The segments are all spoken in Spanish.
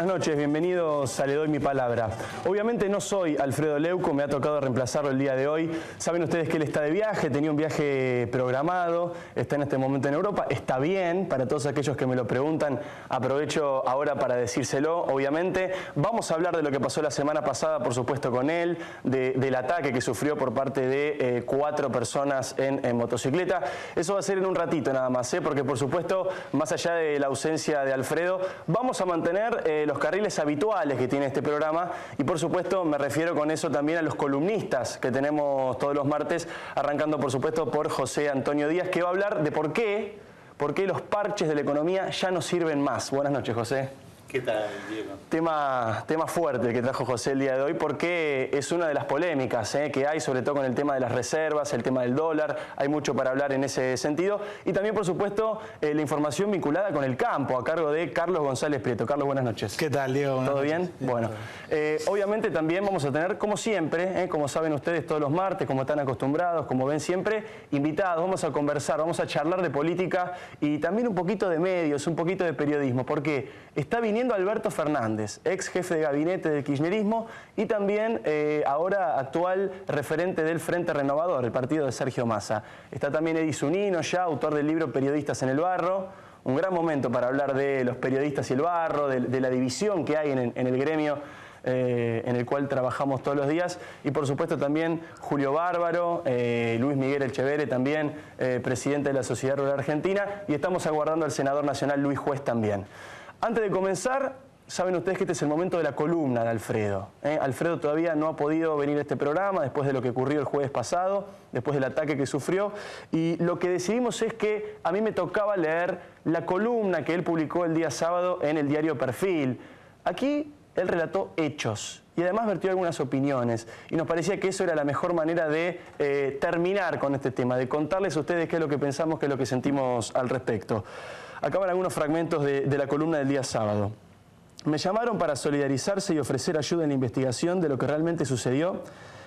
Buenas noches, bienvenidos a Le Doy Mi Palabra. Obviamente no soy Alfredo Leuco, me ha tocado reemplazarlo el día de hoy. Saben ustedes que él está de viaje, tenía un viaje programado, está en este momento en Europa, está bien, para todos aquellos que me lo preguntan, aprovecho ahora para decírselo, obviamente. Vamos a hablar de lo que pasó la semana pasada, por supuesto, con él, del ataque que sufrió por parte de 4 personas en motocicleta. Eso va a ser en un ratito nada más, porque por supuesto, más allá de la ausencia de Alfredo, vamos a mantener los carriles habituales que tiene este programa y por supuesto me refiero con eso también a los columnistas que tenemos todos los martes, arrancando por supuesto por José Antonio Díaz, que va a hablar de por qué los parches de la economía ya no sirven más. Buenas noches, José. ¿Qué tal, Diego? Tema fuerte el que trajo José el día de hoy porque es una de las polémicas que hay, sobre todo con el tema de las reservas, el tema del dólar. Hay mucho para hablar en ese sentido. Y también, por supuesto, la información vinculada con el campo, a cargo de Carlos González Prieto. Carlos, buenas noches. ¿Qué tal, Diego? ¿Todo bien? Bueno, obviamente también vamos a tener, como siempre, como saben ustedes todos los martes, como están acostumbrados, como ven siempre, invitados. Vamos a conversar, vamos a charlar de política y también un poquito de medios, un poquito de periodismo, porque está viniendo Alberto Fernández, ex jefe de gabinete del kirchnerismo y también ahora actual referente del Frente Renovador, el partido de Sergio Massa. Está también Edi Zunino, ya autor del libro Periodistas en el Barro. Un gran momento para hablar de los periodistas y el barro, de la división que hay en el gremio en el cual trabajamos todos los días. Y por supuesto también Julio Bárbaro, Luis Miguel Echeverre también, presidente de la Sociedad Rural Argentina. Y estamos aguardando al senador nacional Luis Juez también. Antes de comenzar, saben ustedes que este es el momento de la columna de Alfredo. Alfredo todavía no ha podido venir a este programa después de lo que ocurrió el jueves pasado, después del ataque que sufrió. Y lo que decidimos es que a mí me tocaba leer la columna que él publicó el día sábado en el diario Perfil. Aquí él relató hechos y además vertió algunas opiniones. Y nos parecía que eso era la mejor manera de terminar con este tema, de contarles a ustedes qué es lo que pensamos, qué es lo que sentimos al respecto. Acá van algunos fragmentos de la columna del día sábado. Me llamaron para solidarizarse y ofrecer ayuda en la investigación de lo que realmente sucedió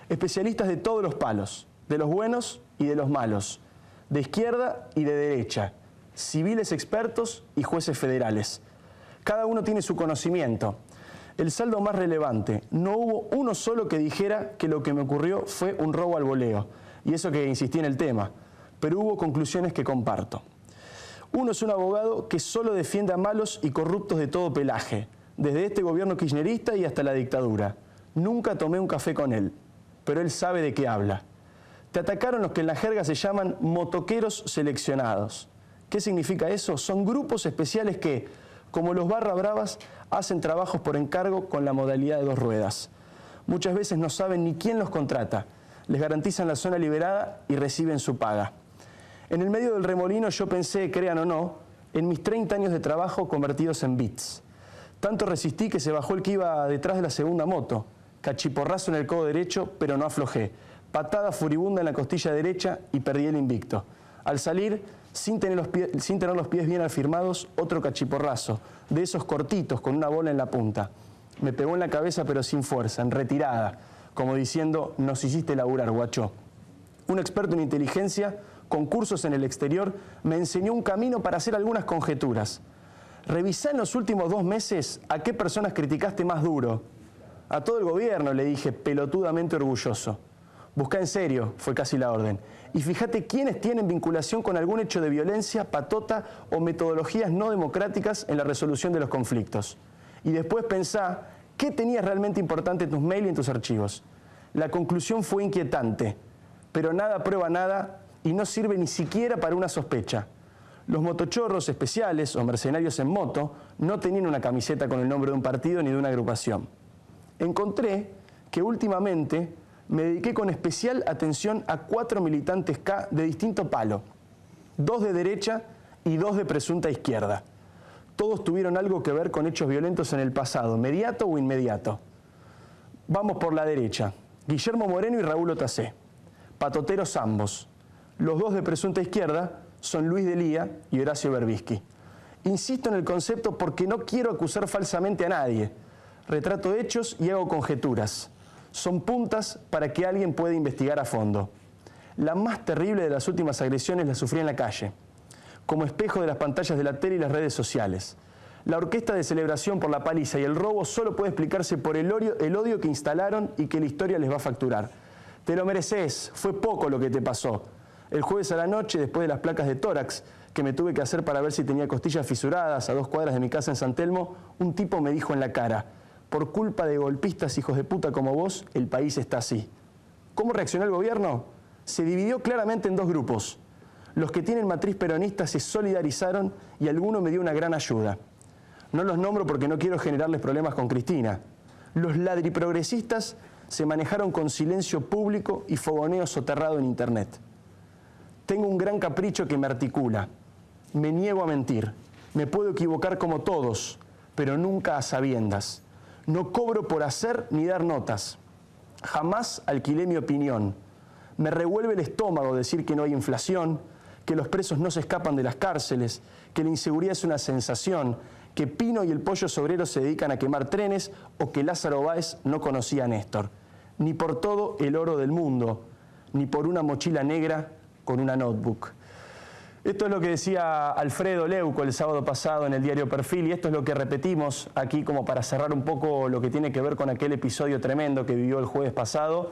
especialistas de todos los palos, de los buenos y de los malos, de izquierda y de derecha, civiles expertos y jueces federales. Cada uno tiene su conocimiento. El saldo más relevante, no hubo uno solo que dijera que lo que me ocurrió fue un robo al voleo, y eso que insistí en el tema, pero hubo conclusiones que comparto. Uno es un abogado que solo defiende a malos y corruptos de todo pelaje, desde este gobierno kirchnerista y hasta la dictadura. Nunca tomé un café con él, pero él sabe de qué habla. Te atacaron los que en la jerga se llaman motoqueros seleccionados. ¿Qué significa eso? Son grupos especiales que, como los barra bravas, hacen trabajos por encargo con la modalidad de 2 ruedas. Muchas veces no saben ni quién los contrata, les garantizan la zona liberada y reciben su paga. En el medio del remolino yo pensé, crean o no, en mis 30 años de trabajo convertidos en bits. Tanto resistí que se bajó el que iba detrás de la segunda moto. Cachiporrazo en el codo derecho, pero no aflojé. Patada furibunda en la costilla derecha y perdí el invicto. Al salir, sin tener los pies bien afirmados, otro cachiporrazo, de esos cortitos con una bola en la punta. Me pegó en la cabeza pero sin fuerza, en retirada, como diciendo, nos hiciste laburar, guacho. Un experto en inteligencia, con cursos en el exterior, me enseñó un camino para hacer algunas conjeturas. Revisá en los últimos 2 meses a qué personas criticaste más duro. A todo el gobierno, le dije, pelotudamente orgulloso. Buscá en serio, fue casi la orden. Y fíjate quiénes tienen vinculación con algún hecho de violencia, patota o metodologías no democráticas en la resolución de los conflictos. Y después pensá qué tenías realmente importante en tus mails y en tus archivos. La conclusión fue inquietante, pero nada prueba nada y no sirve ni siquiera para una sospecha. Los motochorros especiales o mercenarios en moto no tenían una camiseta con el nombre de un partido ni de una agrupación. Encontré que últimamente me dediqué con especial atención a 4 militantes K de distinto palo, 2 de derecha y 2 de presunta izquierda. Todos tuvieron algo que ver con hechos violentos en el pasado, mediato o inmediato. Vamos por la derecha, Guillermo Moreno y Raúl Otacé, patoteros ambos. Los 2 de presunta izquierda son Luis Delía y Horacio Berbisky. Insisto en el concepto porque no quiero acusar falsamente a nadie. Retrato hechos y hago conjeturas. Son puntas para que alguien pueda investigar a fondo. La más terrible de las últimas agresiones la sufrí en la calle, como espejo de las pantallas de la tele y las redes sociales. La orquesta de celebración por la paliza y el robo solo puede explicarse por el odio que instalaron y que la historia les va a facturar. Te lo mereces, fue poco lo que te pasó. El jueves a la noche, después de las placas de tórax que me tuve que hacer para ver si tenía costillas fisuradas a 2 cuadras de mi casa en San Telmo, un tipo me dijo en la cara: por culpa de golpistas hijos de puta como vos, el país está así. ¿Cómo reaccionó el gobierno? Se dividió claramente en 2 grupos. Los que tienen matriz peronista se solidarizaron y alguno me dio una gran ayuda. No los nombro porque no quiero generarles problemas con Cristina. Los ladriprogresistas se manejaron con silencio público y fogoneo soterrado en internet. Tengo un gran capricho que me articula. Me niego a mentir. Me puedo equivocar como todos, pero nunca a sabiendas. No cobro por hacer ni dar notas. Jamás alquilé mi opinión. Me revuelve el estómago decir que no hay inflación, que los presos no se escapan de las cárceles, que la inseguridad es una sensación, que Pino y el Pollo Sobrero se dedican a quemar trenes o que Lázaro Báez no conocía a Néstor. Ni por todo el oro del mundo, ni por una mochila negra con una notebook. Esto es lo que decía Alfredo Leuco el sábado pasado en el diario Perfil, y esto es lo que repetimos aquí como para cerrar un poco lo que tiene que ver con aquel episodio tremendo que vivió el jueves pasado.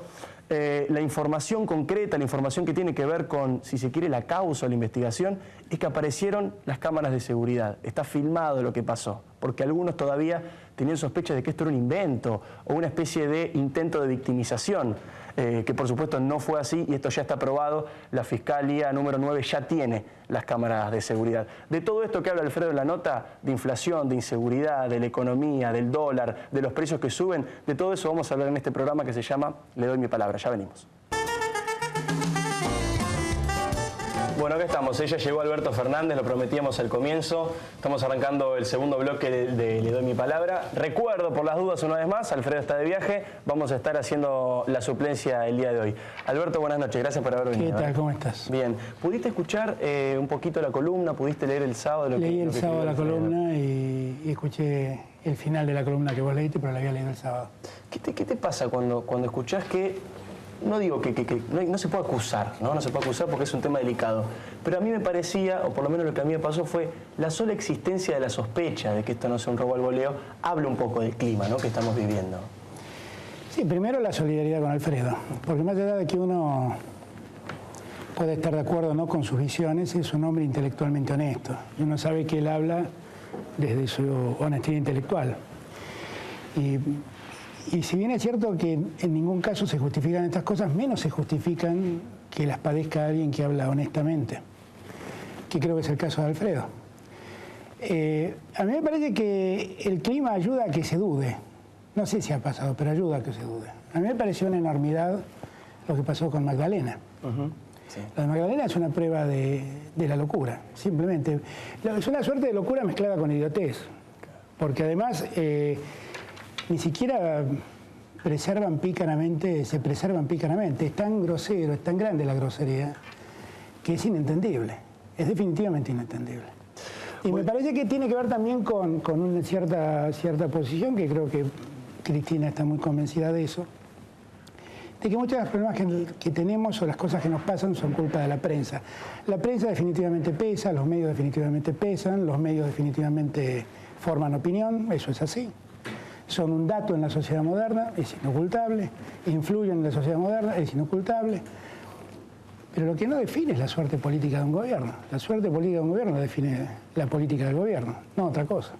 La información concreta, la información que tiene que ver con, si se quiere, la causa o la investigación, es que aparecieron las cámaras de seguridad. Está filmado lo que pasó, porque algunos todavía tenían sospechas de que esto era un invento o una especie de intento de victimización, que por supuesto no fue así y esto ya está probado. La Fiscalía número 9 ya tiene las cámaras de seguridad. De todo esto que habla Alfredo en la nota, de inflación, de inseguridad, de la economía, del dólar, de los precios que suben, de todo eso vamos a hablar en este programa que se llama Le doy mi palabra. Ya venimos. Bueno, acá estamos. Ella llegó Alberto Fernández, lo prometíamos al comienzo. Estamos arrancando el segundo bloque de Le doy mi palabra. Recuerdo, por las dudas, una vez más, Alfredo está de viaje. Vamos a estar haciendo la suplencia el día de hoy. Alberto, buenas noches. Gracias por haber venido. ¿Qué tal? ¿Cómo estás? Bien. ¿Pudiste escuchar un poquito la columna? ¿Pudiste leer el sábado? Leí el sábado la columna y escuché el final de la columna que vos leíste, pero la había leído el sábado. ¿Qué te pasa cuando escuchás que... No digo que no se puede acusar, ¿no? No se puede acusar porque es un tema delicado. Pero a mí me parecía, o por lo menos lo que a mí me pasó fue, la sola existencia de la sospecha de que esto no sea un robo al voleo, habla un poco del clima, ¿no?, que estamos viviendo. Sí, primero la solidaridad con Alfredo. Porque más allá de que uno puede estar de acuerdo, ¿no?, con sus visiones, es un hombre intelectualmente honesto. Y uno sabe que él habla desde su honestidad intelectual. Y si bien es cierto que en ningún caso se justifican estas cosas, menos se justifican que las padezca alguien que habla honestamente, que creo que es el caso de Alfredo. A mí me parece que el clima ayuda a que se dude. No sé si ha pasado, pero ayuda a que se dude. A mí me pareció una enormidad lo que pasó con Magdalena. Sí. La de Magdalena es una prueba de la locura, simplemente. Es una suerte de locura mezclada con idiotez, porque además... ni siquiera se preservan pícaramente. Es tan grosero, es tan grande la grosería, que es inentendible. Es definitivamente inentendible. Y me parece que tiene que ver también con una cierta posición, que creo que Cristina está muy convencida de eso, de que muchos de los problemas que tenemos o las cosas que nos pasan son culpa de la prensa. La prensa definitivamente pesa, los medios definitivamente pesan, los medios definitivamente forman opinión, eso es así. Son un dato en la sociedad moderna, es inocultable, influyen en la sociedad moderna, es inocultable. Pero lo que no define es la suerte política de un gobierno. La suerte política de un gobierno define la política del gobierno, no otra cosa.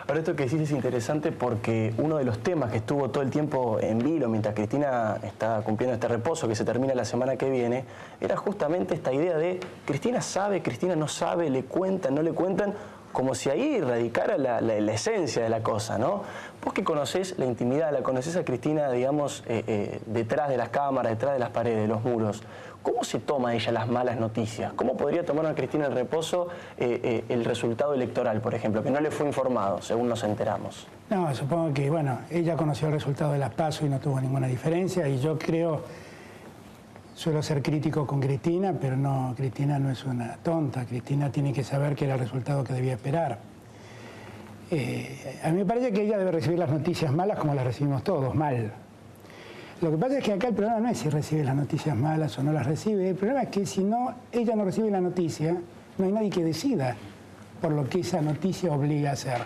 Ahora, esto que decís es interesante porque uno de los temas que estuvo todo el tiempo en vilo mientras Cristina está cumpliendo este reposo que se termina la semana que viene, era justamente esta idea de Cristina sabe, Cristina no sabe, le cuentan, no le cuentan, como si ahí radicara la esencia de la cosa, ¿no? Vos que conocés la intimidad, la conocés a Cristina, digamos, detrás de las cámaras, detrás de las paredes, de los muros, ¿cómo se toma ella las malas noticias? ¿Cómo podría tomar a Cristina el reposo el resultado electoral, por ejemplo, que no le fue informado, según nos enteramos? No, supongo que, bueno, ella conoció el resultado de las PASO y no tuvo ninguna diferencia, y yo creo... Suelo ser crítico con Cristina, pero no, Cristina no es una tonta. Cristina tiene que saber que era el resultado que debía esperar. A mí me parece que ella debe recibir las noticias malas como las recibimos todos, mal. Lo que pasa es que acá el problema no es si recibe las noticias malas o no las recibe. El problema es que si ella no recibe la noticia, no hay nadie que decida por lo que esa noticia obliga a hacer.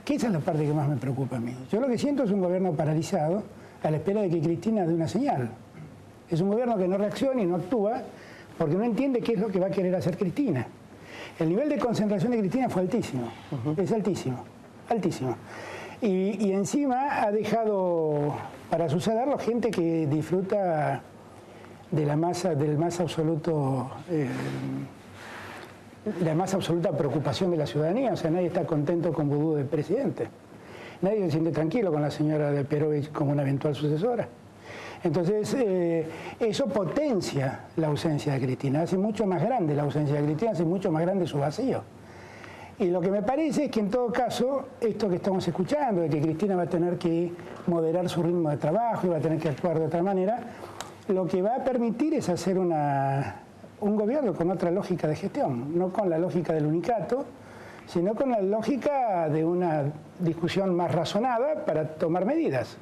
Que esa es la parte que más me preocupa a mí. Yo lo que siento es un gobierno paralizado a la espera de que Cristina dé una señal. Es un gobierno que no reacciona y no actúa porque no entiende qué es lo que va a querer hacer Cristina. El nivel de concentración de Cristina fue altísimo, es altísimo, altísimo. Y encima ha dejado para sucederlo gente que disfruta de la más absoluta preocupación de la ciudadanía. O sea, nadie está contento con Vudú de presidente. Nadie se siente tranquilo con la señora de Perovich como una eventual sucesora. Entonces, eso potencia la ausencia de Cristina, hace mucho más grande la ausencia de Cristina, hace mucho más grande su vacío. Y lo que me parece es que en todo caso, esto que estamos escuchando, de que Cristina va a tener que moderar su ritmo de trabajo y va a tener que actuar de otra manera, lo que va a permitir es hacer un gobierno con otra lógica de gestión, no con la lógica del unicato, sino con la lógica de una discusión más razonada para tomar medidas,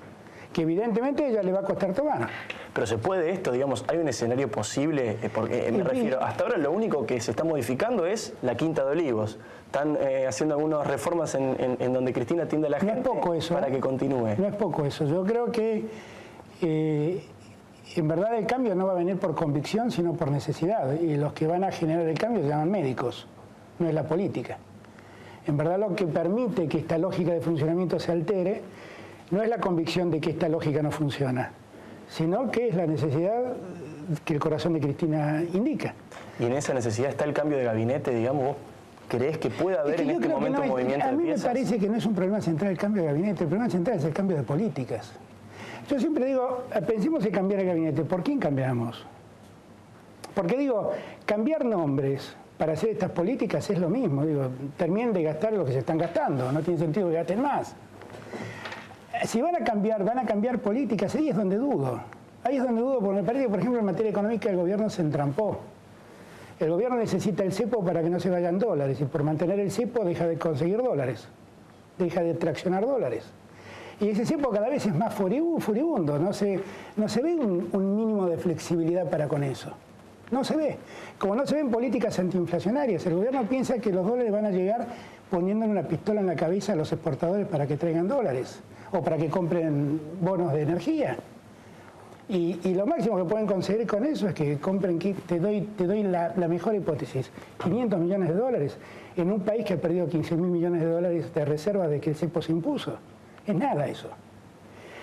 que evidentemente a ella le va a costar tomar. Pero se puede esto, digamos, hay un escenario posible, porque me refiero, hasta ahora lo único que se está modificando es la Quinta de Olivos. Están haciendo algunas reformas en donde Cristina atiende a la gente para que continúe. No es poco eso. Yo creo que en verdad el cambio no va a venir por convicción, sino por necesidad. Y los que van a generar el cambio se llaman médicos, no es la política. En verdad lo que permite que esta lógica de funcionamiento se altere no es la convicción de que esta lógica no funciona, sino que es la necesidad que el corazón de Cristina indica. Y en esa necesidad está el cambio de gabinete, digamos, ¿vos creés que puede haber en este momento un movimiento de piezas? A mí me parece que no es un problema central el cambio de gabinete, el problema central es el cambio de políticas. Yo siempre digo, pensemos en cambiar el gabinete, ¿por quién cambiamos? Porque digo, cambiar nombres para hacer estas políticas es lo mismo, digo, terminen de gastar lo que se están gastando, no tiene sentido que gasten más. Si van a cambiar políticas, ahí es donde dudo. Ahí es donde dudo, porque me parece que, por ejemplo, en materia económica el gobierno se entrampó. El gobierno necesita el cepo para que no se vayan dólares, y por mantener el cepo deja de conseguir dólares, deja de traccionar dólares. Y ese cepo cada vez es más furibundo, no se ve un mínimo de flexibilidad para con eso. No se ve. Como no se ven políticas antiinflacionarias, el gobierno piensa que los dólares van a llegar poniéndole una pistola en la cabeza a los exportadores para que traigan dólares o para que compren bonos de energía. Y lo máximo que pueden conseguir con eso es que compren, te doy la mejor hipótesis, 500 millones de dólares en un país que ha perdido 15.000 millones de dólares de reservas de que el cepo se impuso. Es nada eso.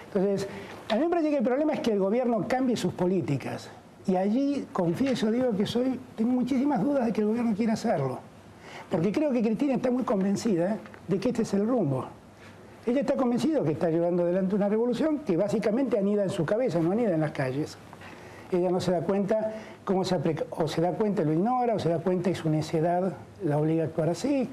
Entonces, a mí me parece que el problema es que el gobierno cambie sus políticas. Y allí, confieso, digo que tengo muchísimas dudas de que el gobierno quiera hacerlo. Porque creo que Cristina está muy convencida de que este es el rumbo. Ella está convencida que está llevando adelante una revolución que básicamente anida en su cabeza, no anida en las calles. Ella no se da cuenta o se da cuenta y lo ignora, o se da cuenta y su necedad la obliga a actuar así,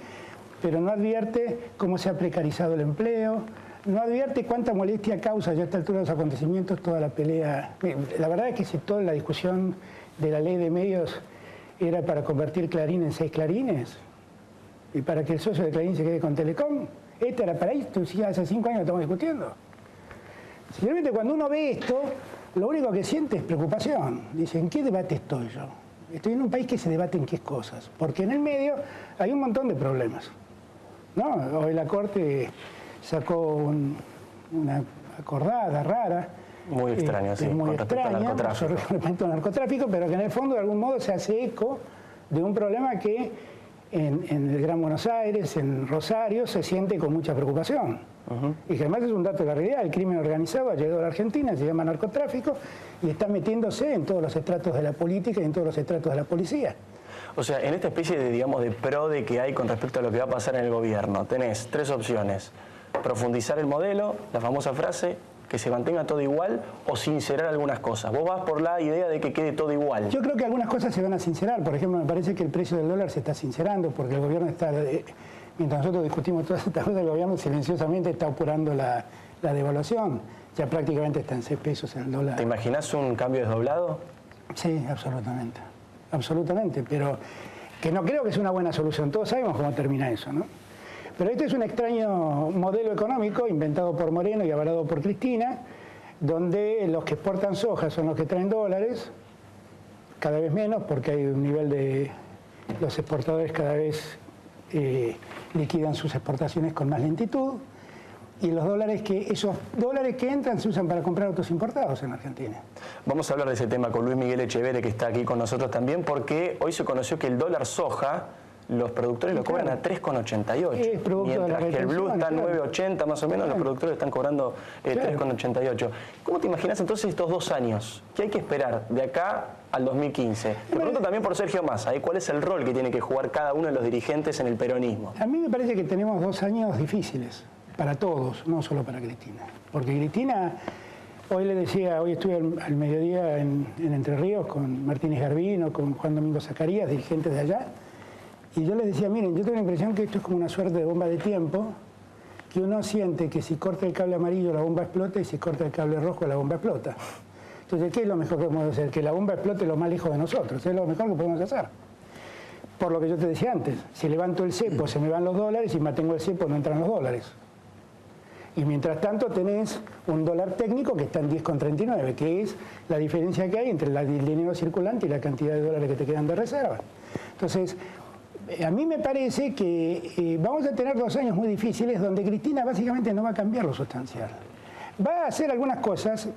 pero no advierte cómo se ha precarizado el empleo, no advierte cuánta molestia causa ya a esta altura de los acontecimientos toda la pelea. La verdad es que si toda la discusión de la ley de medios era para convertir Clarín en 6 clarines y para que el socio de Clarín se quede con Telecom, esta era para esto, si hace 5 años estamos discutiendo. Simplemente cuando uno ve esto, lo único que siente es preocupación. Dice, ¿en qué debate estoy yo? Estoy en un país que se debate en qué cosas, porque en el medio hay un montón de problemas, ¿no? Hoy la Corte sacó una acordada rara. Muy extraña, sí, muy extraña, respecto al narcotráfico, pero que en el fondo de algún modo se hace eco de un problema que en el Gran Buenos Aires, en Rosario, se siente con mucha preocupación. Y que además es un dato de la realidad, el crimen organizado ha llegado a la Argentina, se llama narcotráfico, y está metiéndose en todos los estratos de la política y en todos los estratos de la policía. O sea, en esta especie de, digamos, de PRODE que hay con respecto a lo que va a pasar en el gobierno, tenés 3 opciones. Profundizar el modelo, la famosa frase, que se mantenga todo igual, o sincerar algunas cosas. Vos vas por la idea de que quede todo igual. Yo creo que algunas cosas se van a sincerar. Por ejemplo, me parece que el precio del dólar se está sincerando porque el gobierno está, mientras nosotros discutimos todas estas cosas, el gobierno silenciosamente está apurando la devaluación. Ya prácticamente está en 6 pesos el dólar. ¿Te imaginás un cambio desdoblado? Sí, absolutamente. Absolutamente, pero que no creo que sea una buena solución. Todos sabemos cómo termina eso, ¿no? Pero este es un extraño modelo económico inventado por Moreno y avalado por Cristina, donde los que exportan soja son los que traen dólares, cada vez menos, porque hay un nivel de los exportadores cada vez liquidan sus exportaciones con más lentitud, y esos dólares que entran se usan para comprar autos importados en Argentina. Vamos a hablar de ese tema con Luis Miguel Echeverre, que está aquí con nosotros también, porque hoy se conoció que el dólar soja, los productores lo cobran a 3,88. Mientras que el blue está a 9,80 más o menos, los productores están cobrando 3,88. ¿Cómo te imaginas entonces estos 2 años? ¿Qué hay que esperar de acá al 2015? Te pregunto también por Sergio Massa, ¿cuál es el rol que tiene que jugar cada uno de los dirigentes en el peronismo? A mí me parece que tenemos 2 años difíciles para todos, no solo para Cristina. Porque Cristina, hoy estuve al mediodía en Entre Ríos con Martínez Garbino, con Juan Domingo Zacarías, dirigentes de allá, y yo les decía, miren, yo tengo la impresión que esto es como una suerte de bomba de tiempo, que uno siente que si corta el cable amarillo la bomba explota y si corta el cable rojo la bomba explota. Entonces, ¿qué es lo mejor que podemos hacer? Que la bomba explote lo más lejos de nosotros, es lo mejor que podemos hacer. Por lo que yo te decía antes, si levanto el cepo se me van los dólares, si mantengo el cepo no entran los dólares. Y mientras tanto tenés un dólar técnico que está en 10,39, que es la diferencia que hay entre el dinero circulante y la cantidad de dólares que te quedan de reserva. Entonces, a mí me parece que vamos a tener 2 años muy difíciles donde Cristina básicamente no va a cambiar lo sustancial. Va a hacer algunas cosas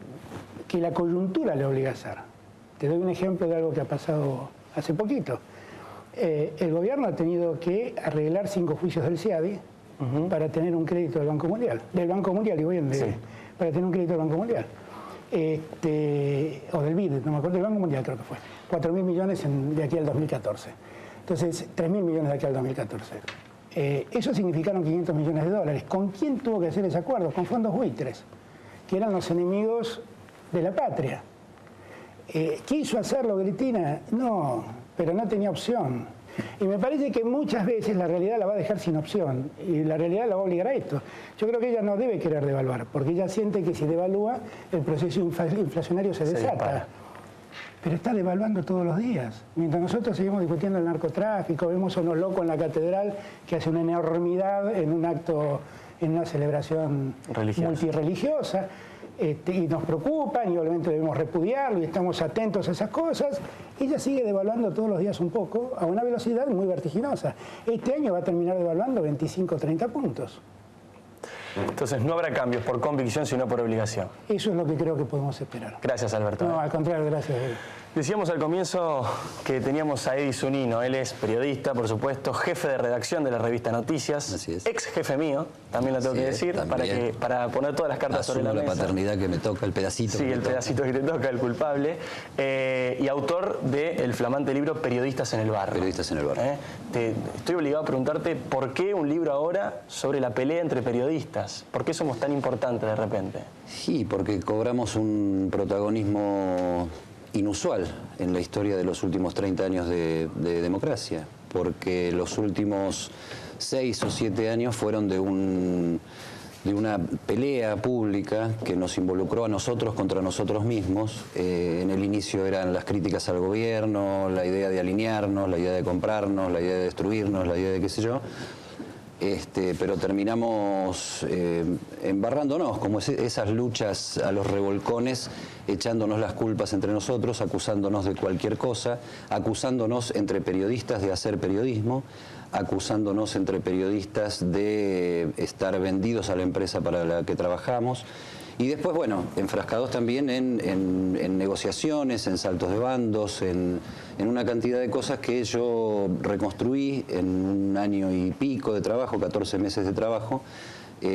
que la coyuntura le obliga a hacer. Te doy un ejemplo de algo que ha pasado hace poquito. El gobierno ha tenido que arreglar 5 juicios del CIADI para tener un crédito del Banco Mundial. Para tener un crédito del Banco Mundial. O del BID, no me acuerdo, del Banco Mundial creo que fue. 4.000 millones de aquí al 2014. Entonces, 3.000 millones de aquí al 2014. Eso significaron 500 millones de dólares. ¿Con quién tuvo que hacer ese acuerdo? Con fondos buitres, que eran los enemigos de la patria. ¿Quiso hacerlo Cristina? No, pero no tenía opción. Y me parece que muchas veces la realidad la va a dejar sin opción y la realidad la va a obligar a esto. Yo creo que ella no debe querer devaluar, porque ella siente que si devalúa el proceso inflacionario se desata. Pero está devaluando todos los días. Mientras nosotros seguimos discutiendo el narcotráfico, vemos a unos locos en la catedral que hacen una enormidad en un acto, en una celebración multirreligiosa. Y nos preocupan y obviamente debemos repudiarlo y estamos atentos a esas cosas. Ella sigue devaluando todos los días un poco a una velocidad muy vertiginosa. Este año va a terminar devaluando 25 o 30 puntos. Entonces no habrá cambios por convicción sino por obligación. Eso es lo que creo que podemos esperar. Gracias, Alberto. No, al contrario, gracias. Decíamos al comienzo que teníamos a Eddy Zunino. Él es periodista, por supuesto, jefe de redacción de la revista Noticias. Así es. Ex jefe mío, también lo tengo que decir, para poner todas las cartas sobre la mesa. La paternidad que me toca, el pedacito. Sí, el pedacito que te toca, el culpable. Y autor del flamante libro Periodistas en el Barro. Periodistas en el Barro. Estoy obligado a preguntarte por qué un libro ahora sobre la pelea entre periodistas. ¿Por qué somos tan importantes de repente? Sí, porque cobramos un protagonismo inusual en la historia de los últimos 30 años de democracia, porque los últimos 6 o 7 años fueron de una pelea pública que nos involucró a nosotros contra nosotros mismos. En el inicio eran las críticas al gobierno, la idea de alinearnos, la idea de comprarnos, la idea de destruirnos, la idea de qué sé yo. Pero terminamos embarrándonos, como esas luchas a los revolcones, echándonos las culpas entre nosotros, acusándonos de cualquier cosa, acusándonos entre periodistas de hacer periodismo, acusándonos entre periodistas de estar vendidos a la empresa para la que trabajamos. Y después, bueno, enfrascados también en negociaciones, en saltos de bandos, en una cantidad de cosas que yo reconstruí en un año y pico de trabajo, 14 meses de trabajo,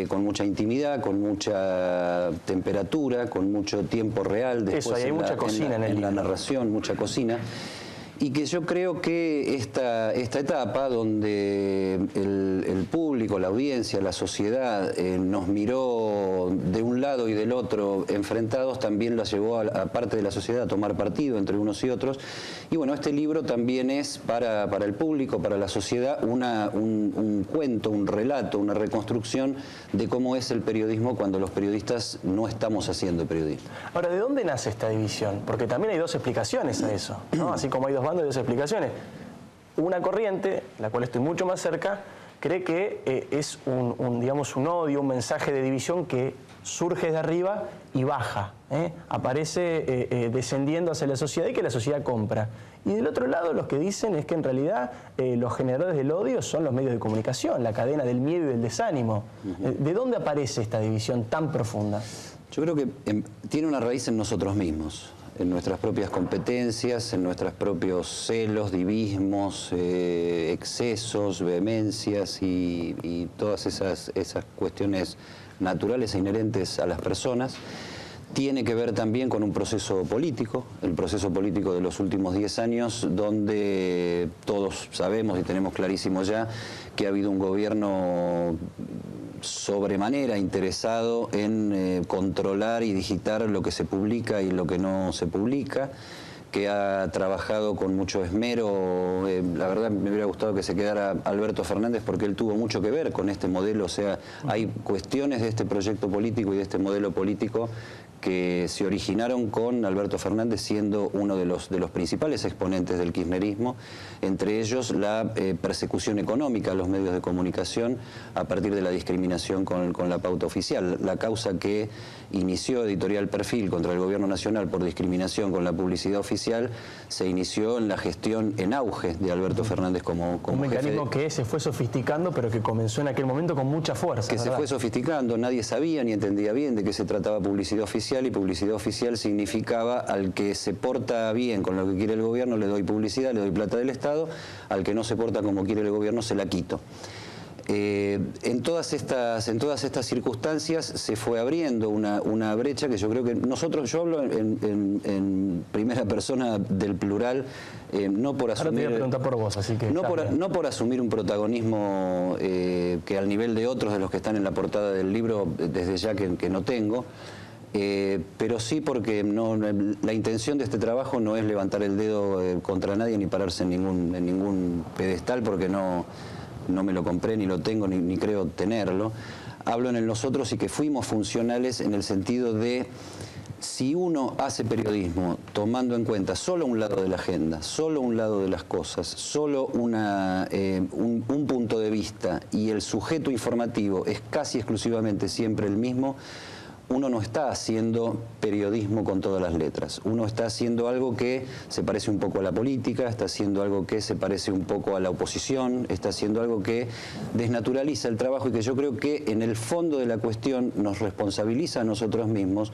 con mucha intimidad, con mucha temperatura, con mucho tiempo real. Después hay mucha cocina en la narración, mucha cocina. Y que yo creo que esta etapa donde el público, la audiencia, la sociedad nos miró de un lado y del otro enfrentados, también la llevó a parte de la sociedad a tomar partido entre unos y otros. Y bueno, este libro también es para el público, para la sociedad, un cuento, un relato, una reconstrucción de cómo es el periodismo cuando los periodistas no estamos haciendo periodismo. Ahora, ¿de dónde nace esta división? Porque también hay 2 explicaciones a eso, ¿no? Así como hay 2 bandos y 2 explicaciones. Una corriente, la cual estoy mucho más cerca, cree que es digamos, un odio, un mensaje de división que surge de arriba y baja, aparece descendiendo hacia la sociedad y que la sociedad compra. Y del otro lado los que dicen es que en realidad los generadores del odio son los medios de comunicación, la cadena del miedo y del desánimo. ¿De dónde aparece esta división tan profunda? Yo creo que tiene una raíz en nosotros mismos, en nuestras propias competencias, en nuestros propios celos, divismos, excesos, vehemencias y todas esas cuestiones naturales e inherentes a las personas. Tiene que ver también con un proceso político, el proceso político de los últimos 10 años, donde todos sabemos y tenemos clarísimo ya que ha habido un gobierno sobremanera interesado en controlar y digitar lo que se publica y lo que no se publica, que ha trabajado con mucho esmero. La verdad me hubiera gustado que se quedara Alberto Fernández porque él tuvo mucho que ver con este modelo. O sea, hay cuestiones de este proyecto político y de este modelo político que se originaron con Alberto Fernández siendo uno de los principales exponentes del kirchnerismo, entre ellos la persecución económica a los medios de comunicación a partir de la discriminación con la pauta oficial. La causa que inició Editorial Perfil contra el Gobierno Nacional por discriminación con la publicidad oficial se inició en la gestión en auge de Alberto Fernández como un mecanismo que se fue sofisticando, pero que comenzó en aquel momento con mucha fuerza. Que se fue sofisticando, nadie sabía ni entendía bien de qué se trataba publicidad oficial, y publicidad oficial significaba al que se porta bien con lo que quiere el gobierno le doy publicidad, le doy plata del Estado, al que no se porta como quiere el gobierno se la quito. En todas estas circunstancias se fue abriendo una brecha que yo creo que yo hablo en primera persona del plural, no por asumir... Ahora te voy a preguntar por vos, así que... No por asumir un protagonismo que al nivel de otros de los que están en la portada del libro, desde ya que no tengo, pero sí porque la intención de este trabajo no es levantar el dedo contra nadie ni pararse en ningún pedestal, porque no me lo compré, ni lo tengo, ni creo tenerlo. Hablo en el nosotros y que fuimos funcionales en el sentido de si uno hace periodismo tomando en cuenta solo un lado de la agenda, solo un lado de las cosas, solo un punto de vista y el sujeto informativo es casi exclusivamente siempre el mismo, uno no está haciendo periodismo con todas las letras. Uno está haciendo algo que se parece un poco a la política, está haciendo algo que se parece un poco a la oposición, está haciendo algo que desnaturaliza el trabajo y que yo creo que en el fondo de la cuestión nos responsabiliza a nosotros mismos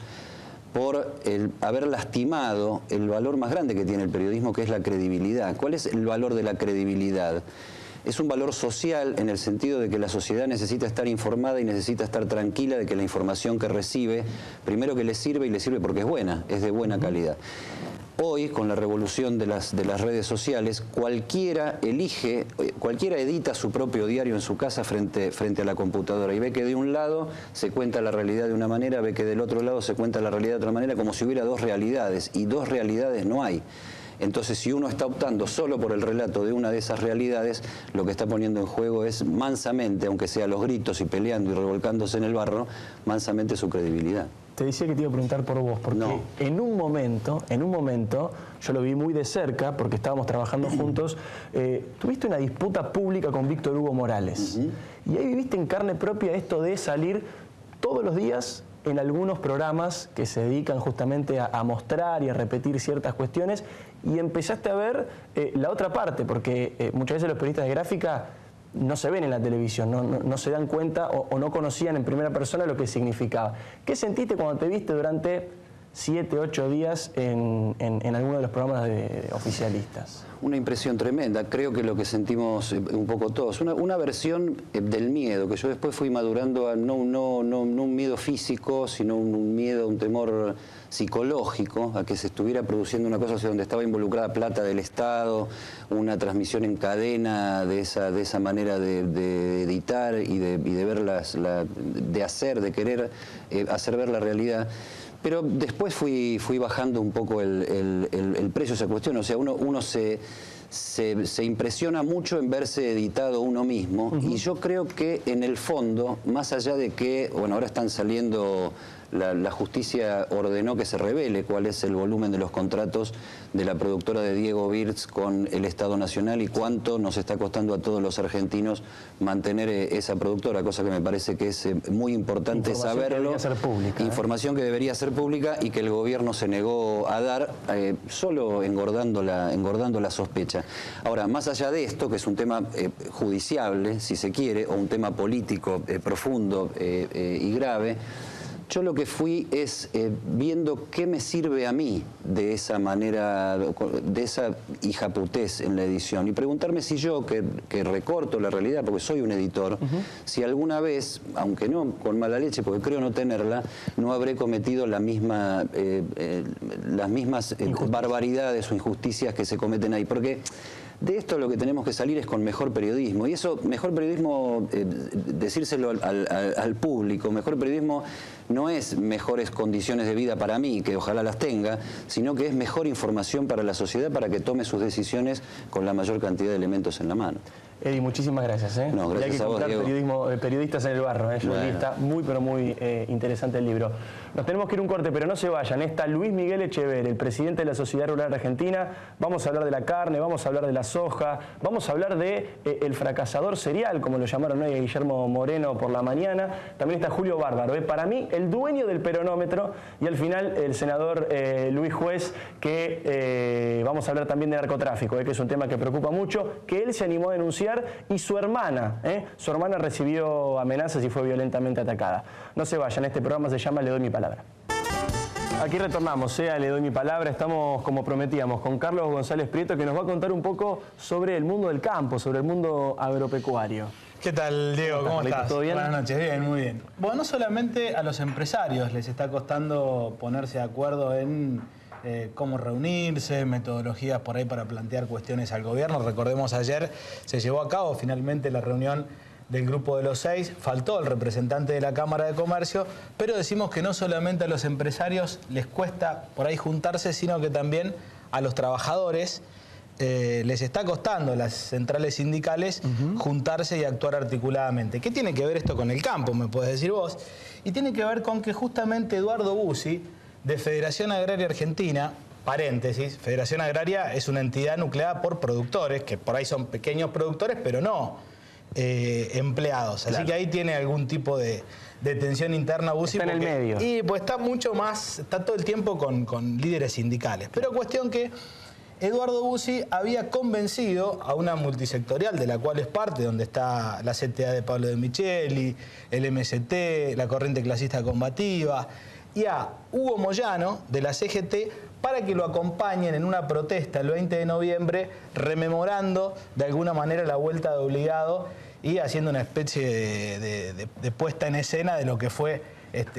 por haber lastimado el valor más grande que tiene el periodismo, que es la credibilidad. ¿Cuál es el valor de la credibilidad? Es un valor social en el sentido de que la sociedad necesita estar informada y necesita estar tranquila de que la información que recibe, primero que le sirve y le sirve porque es buena, es de buena calidad. Hoy, con la revolución de las redes sociales, cualquiera edita su propio diario en su casa frente a la computadora y ve que de un lado se cuenta la realidad de una manera, ve que del otro lado se cuenta la realidad de otra manera, como si hubiera dos realidades, y dos realidades no hay. Entonces, si uno está optando solo por el relato de una de esas realidades, lo que está poniendo en juego es mansamente, aunque sea a los gritos y peleando y revolcándose en el barro, mansamente su credibilidad. Te decía que te iba a preguntar por vos, porque en un momento, yo lo vi muy de cerca, porque estábamos trabajando juntos, tuviste una disputa pública con Víctor Hugo Morales. Y ahí viviste en carne propia esto de salir todos los días en algunos programas que se dedican justamente a mostrar y a repetir ciertas cuestiones, y empezaste a ver la otra parte, porque muchas veces los periodistas de gráfica no se ven en la televisión, no se dan cuenta o no conocían en primera persona lo que significaba. ¿Qué sentiste cuando te viste durante 7, 8 días en alguno de los programas de oficialistas? Una impresión tremenda, creo que lo que sentimos un poco todos, una versión del miedo, que yo después fui madurando a no un miedo físico, sino un miedo, un temor psicológico, a que se estuviera produciendo una cosa hacia donde estaba involucrada plata del Estado, una transmisión en cadena de esa manera de editar y de ver de querer hacer ver la realidad. Pero después fui bajando un poco el precio de esa cuestión. O sea, uno se impresiona mucho en verse editado uno mismo. Y yo creo que en el fondo, más allá de que, bueno, ahora están saliendo la justicia ordenó que se revele cuál es el volumen de los contratos de la productora de Diego Wirtz con el Estado Nacional y cuánto nos está costando a todos los argentinos mantener esa productora, cosa que me parece que es muy importante saberlo. Información que debería ser pública. Información que debería ser pública y que el gobierno se negó a dar, solo engordando la sospecha. Ahora, más allá de esto, que es un tema judiciable, si se quiere, o un tema político profundo y grave, yo lo que fui es viendo qué me sirve a mí de esa manera, de esa hijaputés en la edición y preguntarme si yo, que recorto la realidad, porque soy un editor, si alguna vez, aunque no con mala leche, porque creo no tenerla, no habré cometido las mismas barbaridades o injusticias que se cometen ahí. Porque de esto lo que tenemos que salir es con mejor periodismo. Y eso, mejor periodismo, decírselo al público, mejor periodismo no es mejores condiciones de vida para mí, que ojalá las tenga, sino que es mejor información para la sociedad para que tome sus decisiones con la mayor cantidad de elementos en la mano. Eddie, muchísimas gracias. No, gracias hay que a vos, comprar periodistas en el barro. Yo bueno. Está muy, pero muy interesante el libro. Nos tenemos que ir a un corte, pero no se vayan. Está Luis Miguel Echever, el presidente de la Sociedad Rural Argentina. Vamos a hablar de la carne, vamos a hablar de la soja, vamos a hablar de el fracasador serial, como lo llamaron hoy a Guillermo Moreno por la mañana. También está Julio Bárbaro, para mí el dueño del peronómetro, y al final el senador Luis Juez, que vamos a hablar también de narcotráfico, que es un tema que preocupa mucho, que él se animó a denunciar, y su hermana recibió amenazas y fue violentamente atacada. No se vayan, este programa se llama Le doy mi palabra. Aquí retornamos, Le doy mi palabra. Estamos, como prometíamos, con Carlos González Prieto, que nos va a contar un poco sobre el mundo del campo, sobre el mundo agropecuario. ¿Qué tal, Diego? ¿Cómo estás? ¿Todo bien? Buenas noches, bien, muy bien. Bueno, no solamente a los empresarios les está costando ponerse de acuerdo en cómo reunirse, metodologías por ahí para plantear cuestiones al gobierno. Recordemos, ayer se llevó a cabo finalmente la reunión del Grupo de los 6, faltó el representante de la Cámara de Comercio, pero decimos que no solamente a los empresarios les cuesta por ahí juntarse, sino que también a los trabajadores les está costando, las centrales sindicales, juntarse y actuar articuladamente. ¿Qué tiene que ver esto con el campo, me podés decir vos? Y tiene que ver con que justamente Eduardo Bussi, de Federación Agraria Argentina, paréntesis, Federación Agraria es una entidad nucleada por productores, que por ahí son pequeños productores, pero no empleados. Así que ahí tiene algún tipo de tensión interna Bussi. Está en el medio. Y pues está mucho más, está todo el tiempo con líderes sindicales. Pero cuestión que Eduardo Bussi había convencido a una multisectorial de la cual es parte, donde está la CTA de Pablo de Micheli, el MST, la Corriente Clasista Combativa, y a Hugo Moyano, de la CGT, para que lo acompañen en una protesta el 20 de noviembre, rememorando de alguna manera la vuelta de obligado y haciendo una especie de puesta en escena de lo que fue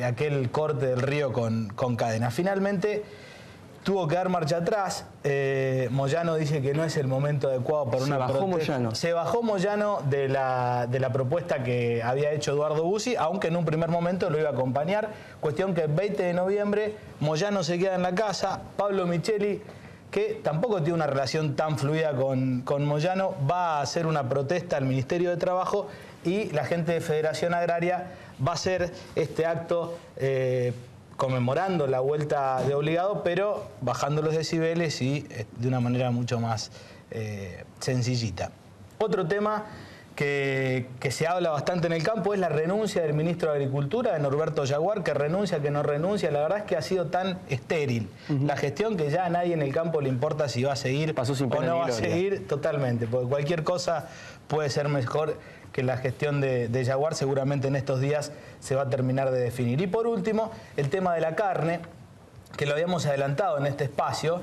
aquel corte del río con cadena. Finalmente tuvo que dar marcha atrás. Moyano dice que no es el momento adecuado para una protesta. Moyano. Se bajó Moyano de la propuesta que había hecho Eduardo Bussi, aunque en un primer momento lo iba a acompañar. Cuestión que el 20 de noviembre Moyano se queda en la casa. Pablo Micheli, que tampoco tiene una relación tan fluida con Moyano, va a hacer una protesta al Ministerio de Trabajo y la gente de Federación Agraria va a hacer este acto conmemorando la vuelta de obligado, pero bajando los decibeles y de una manera mucho más sencillita. Otro tema que se habla bastante en el campo es la renuncia del ministro de Agricultura, de Norberto Yaguar, que renuncia, que no renuncia. La verdad es que ha sido tan estéril la gestión que ya a nadie en el campo le importa si va a seguir o no va a seguir totalmente, porque cualquier cosa puede ser mejor que la gestión de Yaguar. Seguramente en estos días se va a terminar de definir. Y por último, el tema de la carne, que lo habíamos adelantado en este espacio,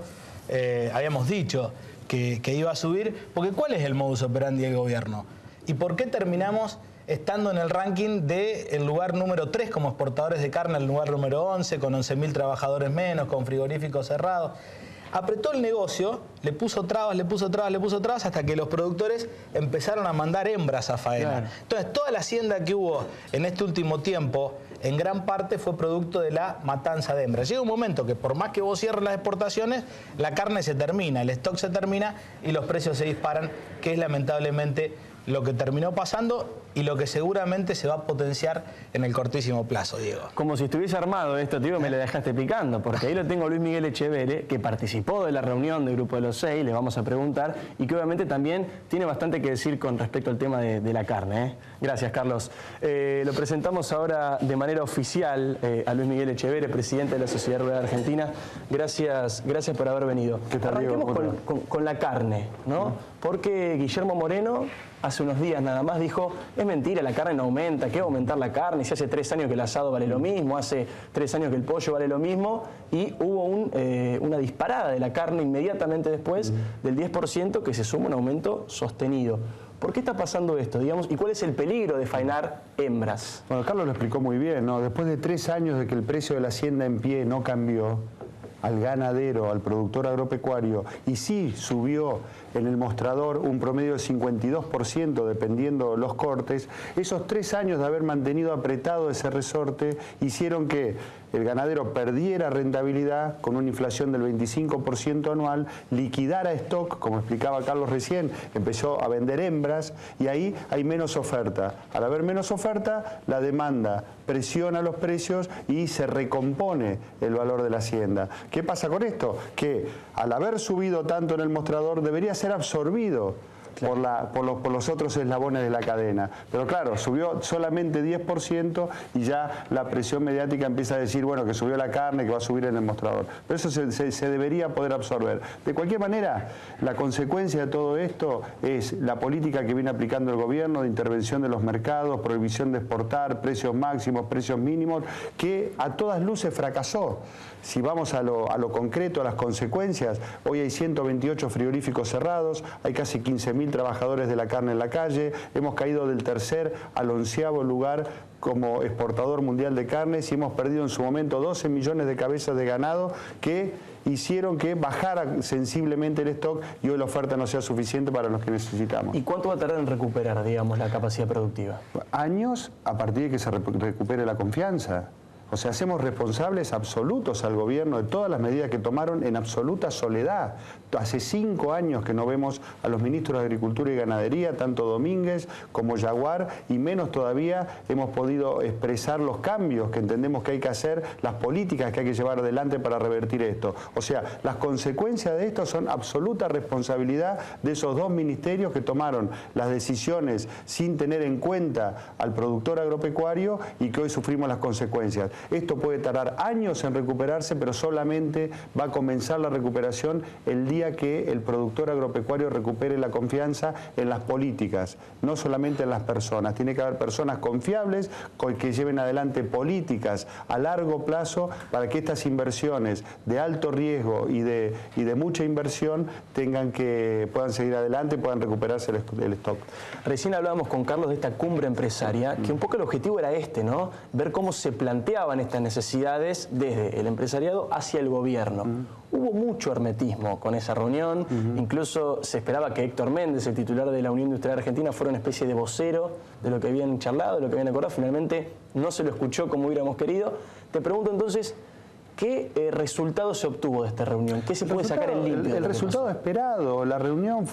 habíamos dicho que iba a subir, porque ¿cuál es el modus operandi del gobierno? ¿Y por qué terminamos estando en el ranking del lugar número 3 como exportadores de carne al lugar número 11, con 11.000 trabajadores menos, con frigoríficos cerrados? Apretó el negocio, le puso trabas, hasta que los productores empezaron a mandar hembras a faena. Claro. Entonces, toda la hacienda que hubo en este último tiempo, en gran parte fue producto de la matanza de hembras. Llega un momento que por más que vos cierres las exportaciones, la carne se termina, el stock se termina y los precios se disparan, que es lamentablemente lo que terminó pasando. y lo que seguramente se va a potenciar en el cortísimo plazo, Diego. Como si estuviese armado esto, Diego, me lo dejaste picando, porque ahí lo tengo a Luis Miguel Echeverre, que participó de la reunión del Grupo de los 6, le vamos a preguntar, y que obviamente también tiene bastante que decir con respecto al tema de la carne, ¿eh? Gracias, Carlos. Lo presentamos ahora de manera oficial a Luis Miguel Echeverre, presidente de la Sociedad Rural Argentina. Gracias por haber venido. ¿Qué tal, Diego? Arranquemos con la carne, ¿no? Porque Guillermo Moreno hace unos días nada más dijo, es mentira, la carne no aumenta, ¿qué va a aumentar la carne? Si hace 3 años que el asado vale lo mismo, hace 3 años que el pollo vale lo mismo, y hubo una disparada de la carne inmediatamente después del 10%, que se suma un aumento sostenido. ¿Por qué está pasando esto, digamos, y cuál es el peligro de faenar hembras? Bueno, Carlos lo explicó muy bien, ¿no? Después de 3 años de que el precio de la hacienda en pie no cambió, al ganadero, al productor agropecuario, y sí subió en el mostrador un promedio del 52% dependiendo los cortes, esos 3 años de haber mantenido apretado ese resorte hicieron que el ganadero perdiera rentabilidad con una inflación del 25% anual, liquidara stock, como explicaba Carlos recién, empezó a vender hembras y ahí hay menos oferta. Al haber menos oferta, la demanda presiona los precios y se recompone el valor de la hacienda. ¿Qué pasa con esto? Que al haber subido tanto en el mostrador debería ser absorbido por los otros eslabones de la cadena. Pero claro, subió solamente 10% y ya la presión mediática empieza a decir, bueno, que subió la carne, que va a subir en el mostrador. Pero eso se debería poder absorber. De cualquier manera, la consecuencia de todo esto es la política que viene aplicando el gobierno de intervención de los mercados, prohibición de exportar, precios máximos, precios mínimos, que a todas luces fracasó. Si vamos a lo concreto, a las consecuencias, hoy hay 128 frigoríficos cerrados, hay casi 15.000 trabajadores de la carne en la calle, hemos caído del 3er al 11º lugar como exportador mundial de carnes y hemos perdido en su momento 12 millones de cabezas de ganado que hicieron que bajara sensiblemente el stock y hoy la oferta no sea suficiente para los que necesitamos. ¿Y cuánto va a tardar en recuperar, digamos, la capacidad productiva? Años a partir de que se recupere la confianza. O sea, hacemos responsables absolutos al gobierno de todas las medidas que tomaron en absoluta soledad. Hace 5 años que no vemos a los ministros de Agricultura y Ganadería, tanto Domínguez como Yaguar, y menos todavía hemos podido expresar los cambios que entendemos que hay que hacer, las políticas que hay que llevar adelante para revertir esto. O sea, las consecuencias de esto son absoluta responsabilidad de esos 2 ministerios que tomaron las decisiones sin tener en cuenta al productor agropecuario y que hoy sufrimos las consecuencias. Esto puede tardar años en recuperarse, pero solamente va a comenzar la recuperación el día que el productor agropecuario recupere la confianza en las políticas, no solamente en las personas. Tiene que haber personas confiables que lleven adelante políticas a largo plazo para que estas inversiones de alto riesgo y de mucha inversión puedan seguir adelante y puedan recuperarse el stock. Recién hablábamos con Carlos de esta cumbre empresaria, que un poco el objetivo era ¿no? Ver cómo se planteaban estas necesidades desde el empresariado hacia el gobierno. Hubo mucho hermetismo con esa reunión, incluso se esperaba que Héctor Méndez, el titular de la Unión Industrial Argentina, fuera una especie de vocero de lo que habían charlado, de lo que habían acordado. Finalmente no se lo escuchó como hubiéramos querido. Te pregunto entonces, ¿qué resultado se obtuvo de esta reunión? ¿Qué se puede sacar en limpio? El resultado esperado. La reunión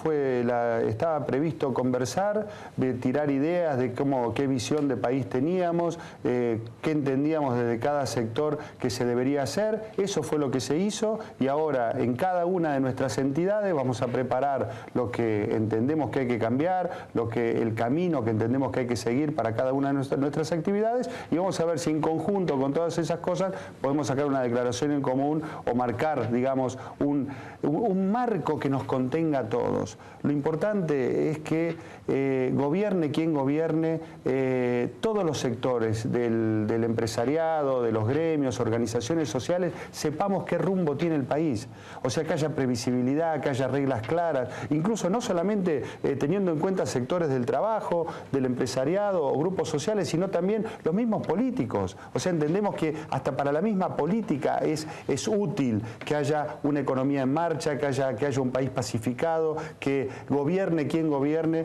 estaba previsto conversar, de tirar ideas de qué visión de país teníamos, qué entendíamos desde cada sector que se debería hacer. Eso fue lo que se hizo y ahora en cada una de nuestras entidades vamos a preparar lo que entendemos que hay que cambiar, el camino que entendemos que hay que seguir para cada una de nuestras actividades y vamos a ver si en conjunto con todas esas cosas podemos sacar una declaración en común o marcar, digamos, un marco que nos contenga a todos. Lo importante es que gobierne quien gobierne, todos los sectores del empresariado, de los gremios, organizaciones sociales, sepamos qué rumbo tiene el país. O sea, que haya previsibilidad, que haya reglas claras, incluso no solamente teniendo en cuenta sectores del trabajo, del empresariado o grupos sociales, sino también los mismos políticos. O sea, entendemos que hasta para la misma política América es útil que haya una economía en marcha, que haya un país pacificado, que gobierne quien gobierne,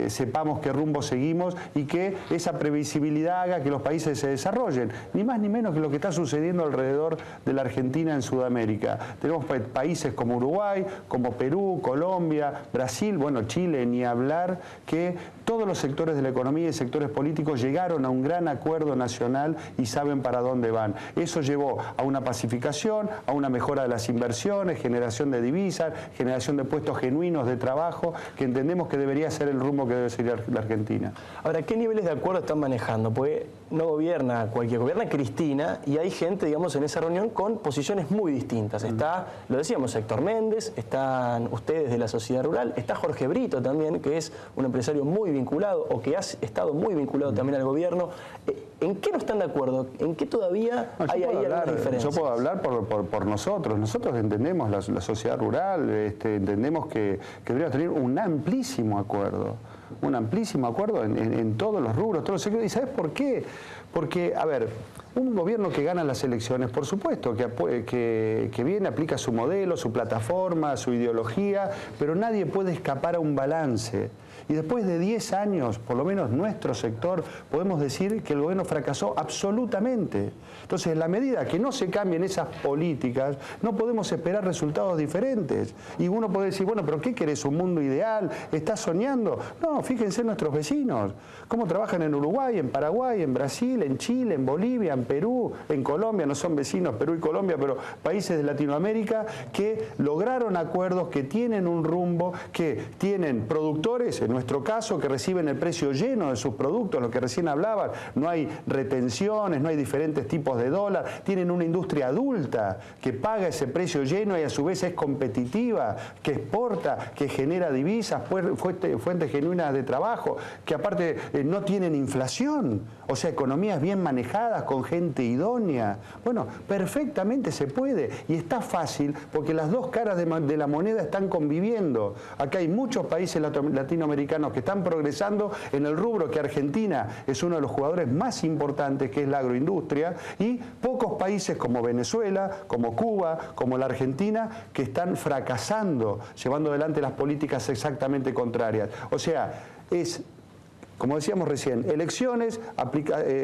sepamos qué rumbo seguimos y que esa previsibilidad haga que los países se desarrollen. Ni más ni menos que lo que está sucediendo alrededor de la Argentina en Sudamérica. Tenemos países como Uruguay, como Perú, Colombia, Brasil, bueno, Chile, ni hablar, que todos los sectores de la economía y sectores políticos llegaron a un gran acuerdo nacional y saben para dónde van. Eso llevó a una pacificación, a una mejora de las inversiones, generación de divisas, generación de puestos genuinos de trabajo, que entendemos que debería ser el rumbo que debe seguir la Argentina. Ahora, ¿qué niveles de acuerdo están manejando? Porque no gobierna cualquier, gobierna Cristina y hay gente, digamos, en esa reunión con posiciones muy distintas. Está, lo decíamos, Héctor Méndez, están ustedes de la sociedad rural, está Jorge Brito también, que es un empresario muy vinculado o que ha estado muy vinculado también al gobierno. ¿En qué no están de acuerdo? ¿En qué todavía hay ahí algunas diferencias? Yo puedo hablar por nosotros. Nosotros entendemos la sociedad rural, entendemos que deberíamos tener un amplísimo acuerdo. Un amplísimo acuerdo en todos los rubros, todos los sectores. ¿Y sabes por qué? Porque, a ver, un gobierno que gana las elecciones, por supuesto, que viene, aplica su modelo, su plataforma, su ideología, pero nadie puede escapar a un balance. Y después de 10 años, por lo menos nuestro sector, podemos decir que el gobierno fracasó absolutamente. Entonces, en la medida que no se cambien esas políticas, no podemos esperar resultados diferentes. Y uno puede decir, bueno, pero ¿qué querés? ¿Un mundo ideal? ¿Estás soñando? No, fíjense en nuestros vecinos. Cómo trabajan en Uruguay, en Paraguay, en Brasil, en Chile, en Bolivia, en Perú, en Colombia. No son vecinos Perú y Colombia, pero países de Latinoamérica que lograron acuerdos, que tienen un rumbo, que tienen productores, en nuestro caso, que reciben el precio lleno de sus productos, lo que recién hablaban, no hay retenciones, no hay diferentes tipos de dólar, tienen una industria adulta que paga ese precio lleno y a su vez es competitiva, que exporta, que genera divisas, fuentes genuinas de trabajo, que aparte no tienen inflación, o sea, economías bien manejadas, con gente idónea. Bueno, perfectamente se puede y está fácil porque las dos caras de la moneda están conviviendo. Acá hay muchos países latinoamericanos que están progresando en el rubro que Argentina es uno de los jugadores más importantes, que es la agroindustria, y pocos países como Venezuela, como Cuba, como la Argentina, que están fracasando, llevando adelante las políticas exactamente contrarias. O sea, es... Como decíamos recién, elecciones,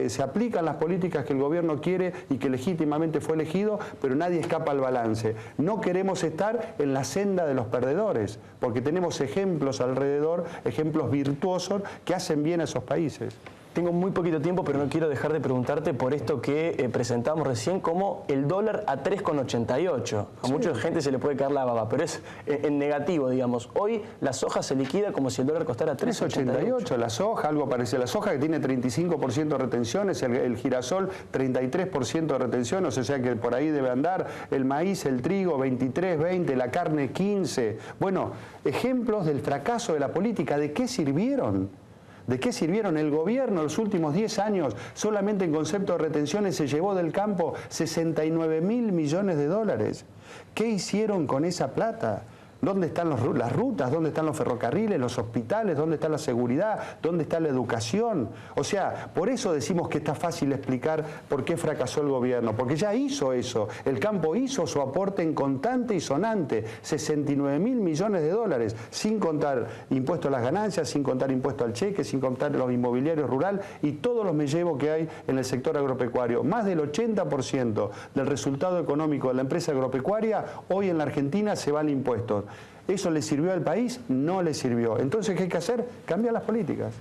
se aplican las políticas que el gobierno quiere y que legítimamente fue elegido, pero nadie escapa al balance. No queremos estar en la senda de los perdedores, porque tenemos ejemplos alrededor, ejemplos virtuosos que hacen bien a esos países. Tengo muy poquito tiempo, pero no quiero dejar de preguntarte por esto que presentamos recién como el dólar a 3,88. A mucha gente se le puede caer la baba, pero es en negativo, digamos. Hoy la soja se liquida como si el dólar costara 3,88. La soja, algo parece. La soja que tiene 35% de retenciones, el girasol 33% de retenciones, o sea que por ahí debe andar. El maíz, el trigo 23, 20, la carne 15. Bueno, ejemplos del fracaso de la política. ¿De qué sirvieron? ¿De qué sirvieron? El gobierno en los últimos 10 años, solamente en concepto de retenciones, se llevó del campo 69.000 millones de dólares. ¿Qué hicieron con esa plata? ¿Dónde están las rutas? ¿Dónde están los ferrocarriles, los hospitales? ¿Dónde está la seguridad? ¿Dónde está la educación? O sea, por eso decimos que está fácil explicar por qué fracasó el gobierno, porque ya hizo eso. El campo hizo su aporte en contante y sonante, 69.000 millones de dólares, sin contar impuesto a las ganancias, sin contar impuesto al cheque, sin contar los inmobiliarios rural y todos los mellevos que hay en el sector agropecuario. Más del 80% del resultado económico de la empresa agropecuaria hoy en la Argentina se va al impuesto. ¿Eso le sirvió al país? No le sirvió. Entonces, ¿qué hay que hacer? Cambiar las políticas.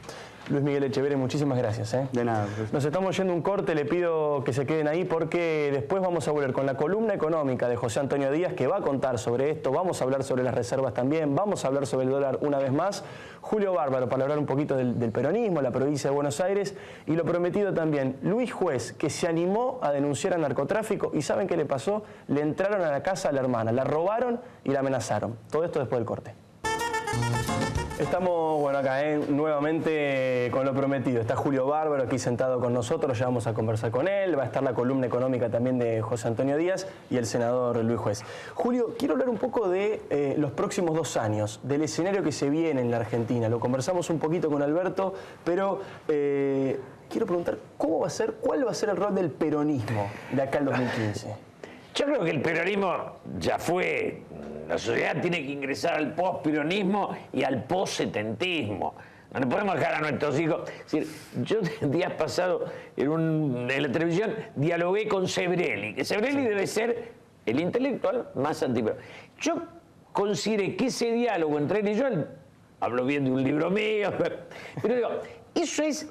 Luis Miguel Echeverri, muchísimas gracias. De nada. Nos estamos yendo un corte, le pido que se queden ahí porque después vamos a volver con la columna económica de José Antonio Díaz, que va a contar sobre esto, vamos a hablar sobre las reservas también, vamos a hablar sobre el dólar una vez más. Julio Bárbaro, para hablar un poquito del peronismo, la provincia de Buenos Aires, y lo prometido también, Luis Juez, que se animó a denunciar al narcotráfico y ¿saben qué le pasó? Le entraron a la casa a la hermana, la robaron y la amenazaron. Todo esto después del corte. Estamos, bueno, acá nuevamente con lo prometido. Está Julio Bárbaro aquí sentado con nosotros, ya vamos a conversar con él. Va a estar la columna económica también de José Antonio Díaz y el senador Luis Juez. Julio, quiero hablar un poco de los próximos 2 años, del escenario que se viene en la Argentina. Lo conversamos un poquito con Alberto, pero quiero preguntar, ¿cuál va a ser el rol del peronismo de acá al 2015? Yo creo que el peronismo ya fue. La sociedad tiene que ingresar al post-peronismo y al post-setentismo. No le podemos dejar a nuestros hijos. Es decir, yo días pasados en la televisión dialogué con Sebrelli, que Sebrelli debe ser el intelectual más antiperonista. Yo consideré que ese diálogo entre él y yo, hablo bien de un libro mío, pero digo, eso es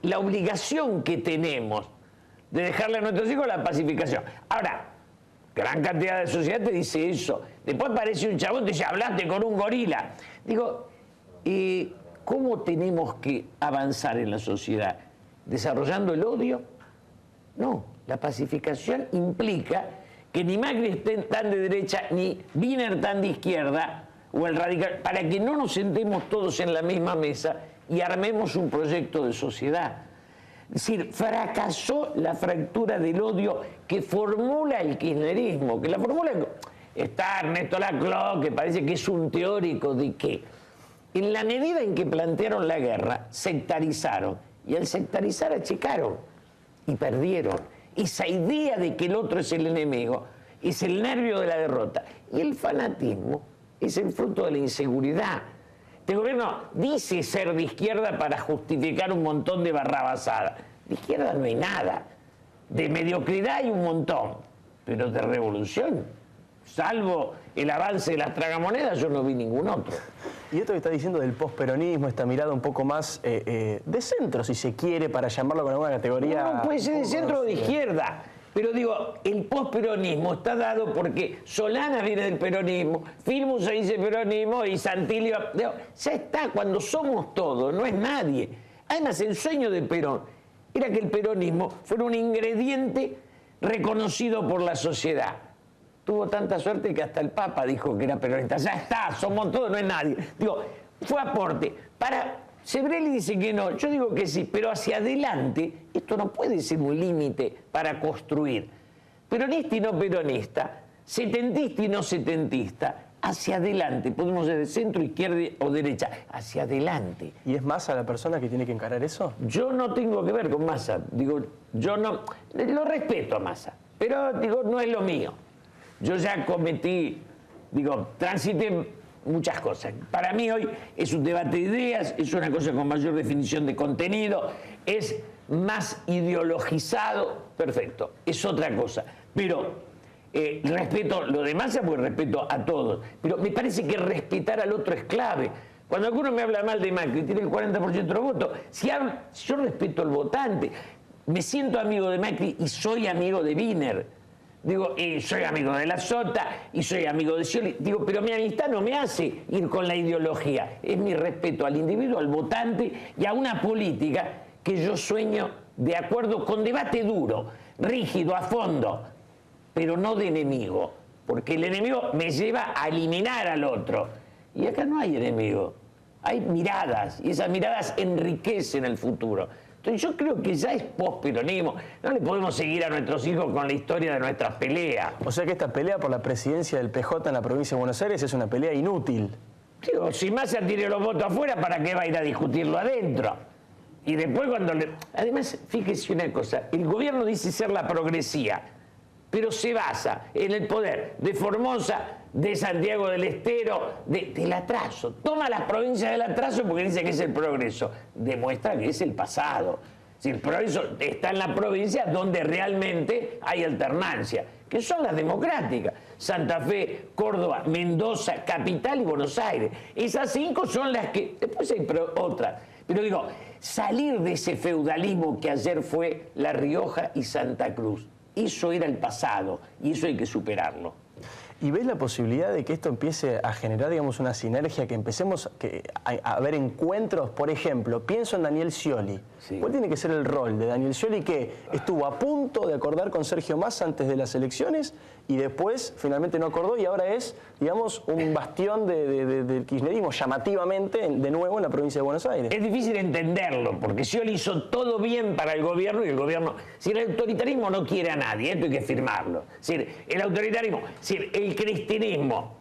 la obligación que tenemos de dejarle a nuestros hijos la pacificación. Ahora, gran cantidad de sociedad te dice eso. Después aparece un chabón y te dice, hablaste con un gorila. Digo, ¿cómo tenemos que avanzar en la sociedad? ¿Desarrollando el odio? No, la pacificación implica que ni Macri esté tan de derecha, ni Wiener tan de izquierda, o el radical, para que no nos sentemos todos en la misma mesa y armemos un proyecto de sociedad. Es decir, fracasó la fractura del odio que formula el kirchnerismo, que la formula... Está Ernesto Laclau, que parece que es un teórico de que en la medida en que plantearon la guerra, sectarizaron, y al sectarizar achicaron, y perdieron. Esa idea de que el otro es el enemigo, es el nervio de la derrota. Y el fanatismo es el fruto de la inseguridad. Este gobierno dice ser de izquierda para justificar un montón de barrabasadas. De izquierda no hay nada. De mediocridad hay un montón. Pero de revolución, salvo el avance de las tragamonedas, yo no vi ningún otro. Y esto que está diciendo del posperonismo, esta mirada un poco más de centro, si se quiere, para llamarlo con alguna categoría... No, puede ser de centro o de izquierda. Pero digo, el posperonismo está dado porque Solana viene del peronismo, Filmus se dice peronismo y Santilli... Digo, ya está, cuando somos todos, no es nadie. Además, el sueño de Perón era que el peronismo fuera un ingrediente reconocido por la sociedad. Tuvo tanta suerte que hasta el Papa dijo que era peronista. Ya está, somos todos, no es nadie. Digo, fue aporte. Sebrelli dice que no, yo digo que sí, pero hacia adelante esto no puede ser un límite para construir. Peronista y no peronista, setentista y no setentista, hacia adelante. Podemos ser de centro, izquierda o derecha, hacia adelante. ¿Y es Massa la persona que tiene que encarar eso? Yo no tengo que ver con Massa. Digo, yo no, lo respeto a Massa, pero digo, no es lo mío. Yo ya cometí, transité muchas cosas. Para mí hoy es un debate de ideas, es una cosa con mayor definición de contenido, es más ideologizado, perfecto, es otra cosa. Pero respeto lo de Massa porque respeto a todos. Pero me parece que respetar al otro es clave. Cuando alguno me habla mal de Macri, tiene el 40% de los votos, si yo respeto al votante, me siento amigo de Macri y soy amigo de Wiener. Y soy amigo de la Sota, y soy amigo de Scioli. Pero mi amistad no me hace ir con la ideología. Es mi respeto al individuo, al votante y a una política que yo sueño de acuerdo con debate duro, rígido, a fondo, pero no de enemigo. Porque el enemigo me lleva a eliminar al otro. Y acá no hay enemigo. Hay miradas, y esas miradas enriquecen el futuro. Entonces yo creo que ya es posperonismo. No le podemos seguir a nuestros hijos con la historia de nuestras peleas. O sea que esta pelea por la presidencia del PJ en la provincia de Buenos Aires es una pelea inútil. Digo, si Massa tiene los votos afuera, ¿para qué va a ir a discutirlo adentro? Y después cuando Además, fíjese una cosa, el gobierno dice ser la progresía, pero se basa en el poder de Formosa, de Santiago del Estero, del atraso. Toma las provincias del atraso porque dice que es el progreso. Demuestra que es el pasado. Si el progreso está en la provincia donde realmente hay alternancia, que son las democráticas. Santa Fe, Córdoba, Mendoza, Capital y Buenos Aires. Esas 5 son las que... Después hay otras. Pero salir de ese feudalismo que ayer fue La Rioja y Santa Cruz. Eso era el pasado y eso hay que superarlo. ¿Y ves la posibilidad de que esto empiece a generar, una sinergia, que empecemos a ver encuentros? Por ejemplo, pienso en Daniel Scioli. Sí. ¿Cuál tiene que ser el rol de Daniel Scioli, que estuvo a punto de acordar con Sergio Massa antes de las elecciones y después finalmente no acordó y ahora es, digamos, un bastión del kirchnerismo llamativamente, de nuevo en la provincia de Buenos Aires. Es difícil entenderlo, porque Scioli hizo todo bien para el gobierno y el gobierno... Si el autoritarismo no quiere a nadie, esto hay que firmarlo. Si el autoritarismo, si el cristianismo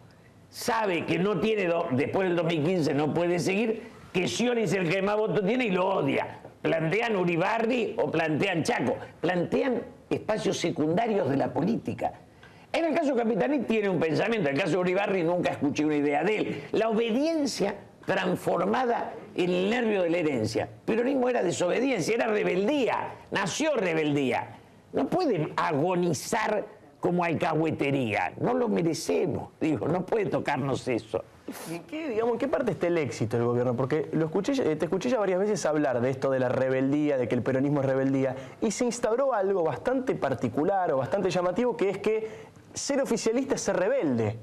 sabe que no tiene, después del 2015 no puede seguir, que Scioli es el que más votos tiene y lo odia. Plantean Uribarri o plantean Chaco, plantean espacios secundarios de la política. En el caso de Capitanich tiene un pensamiento, en el caso de Uribarri nunca escuché una idea de él. La obediencia transformada en el nervio de la herencia. Peronismo era desobediencia, era rebeldía, nació rebeldía. No pueden agonizar como alcahuetería, no lo merecemos, digo, no puede tocarnos eso. ¿Y en qué parte está el éxito del gobierno? Porque te escuché ya varias veces hablar de esto de la rebeldía, de que el peronismo es rebeldía, y se instauró algo bastante particular o bastante llamativo, que es que ser oficialista es ser rebelde.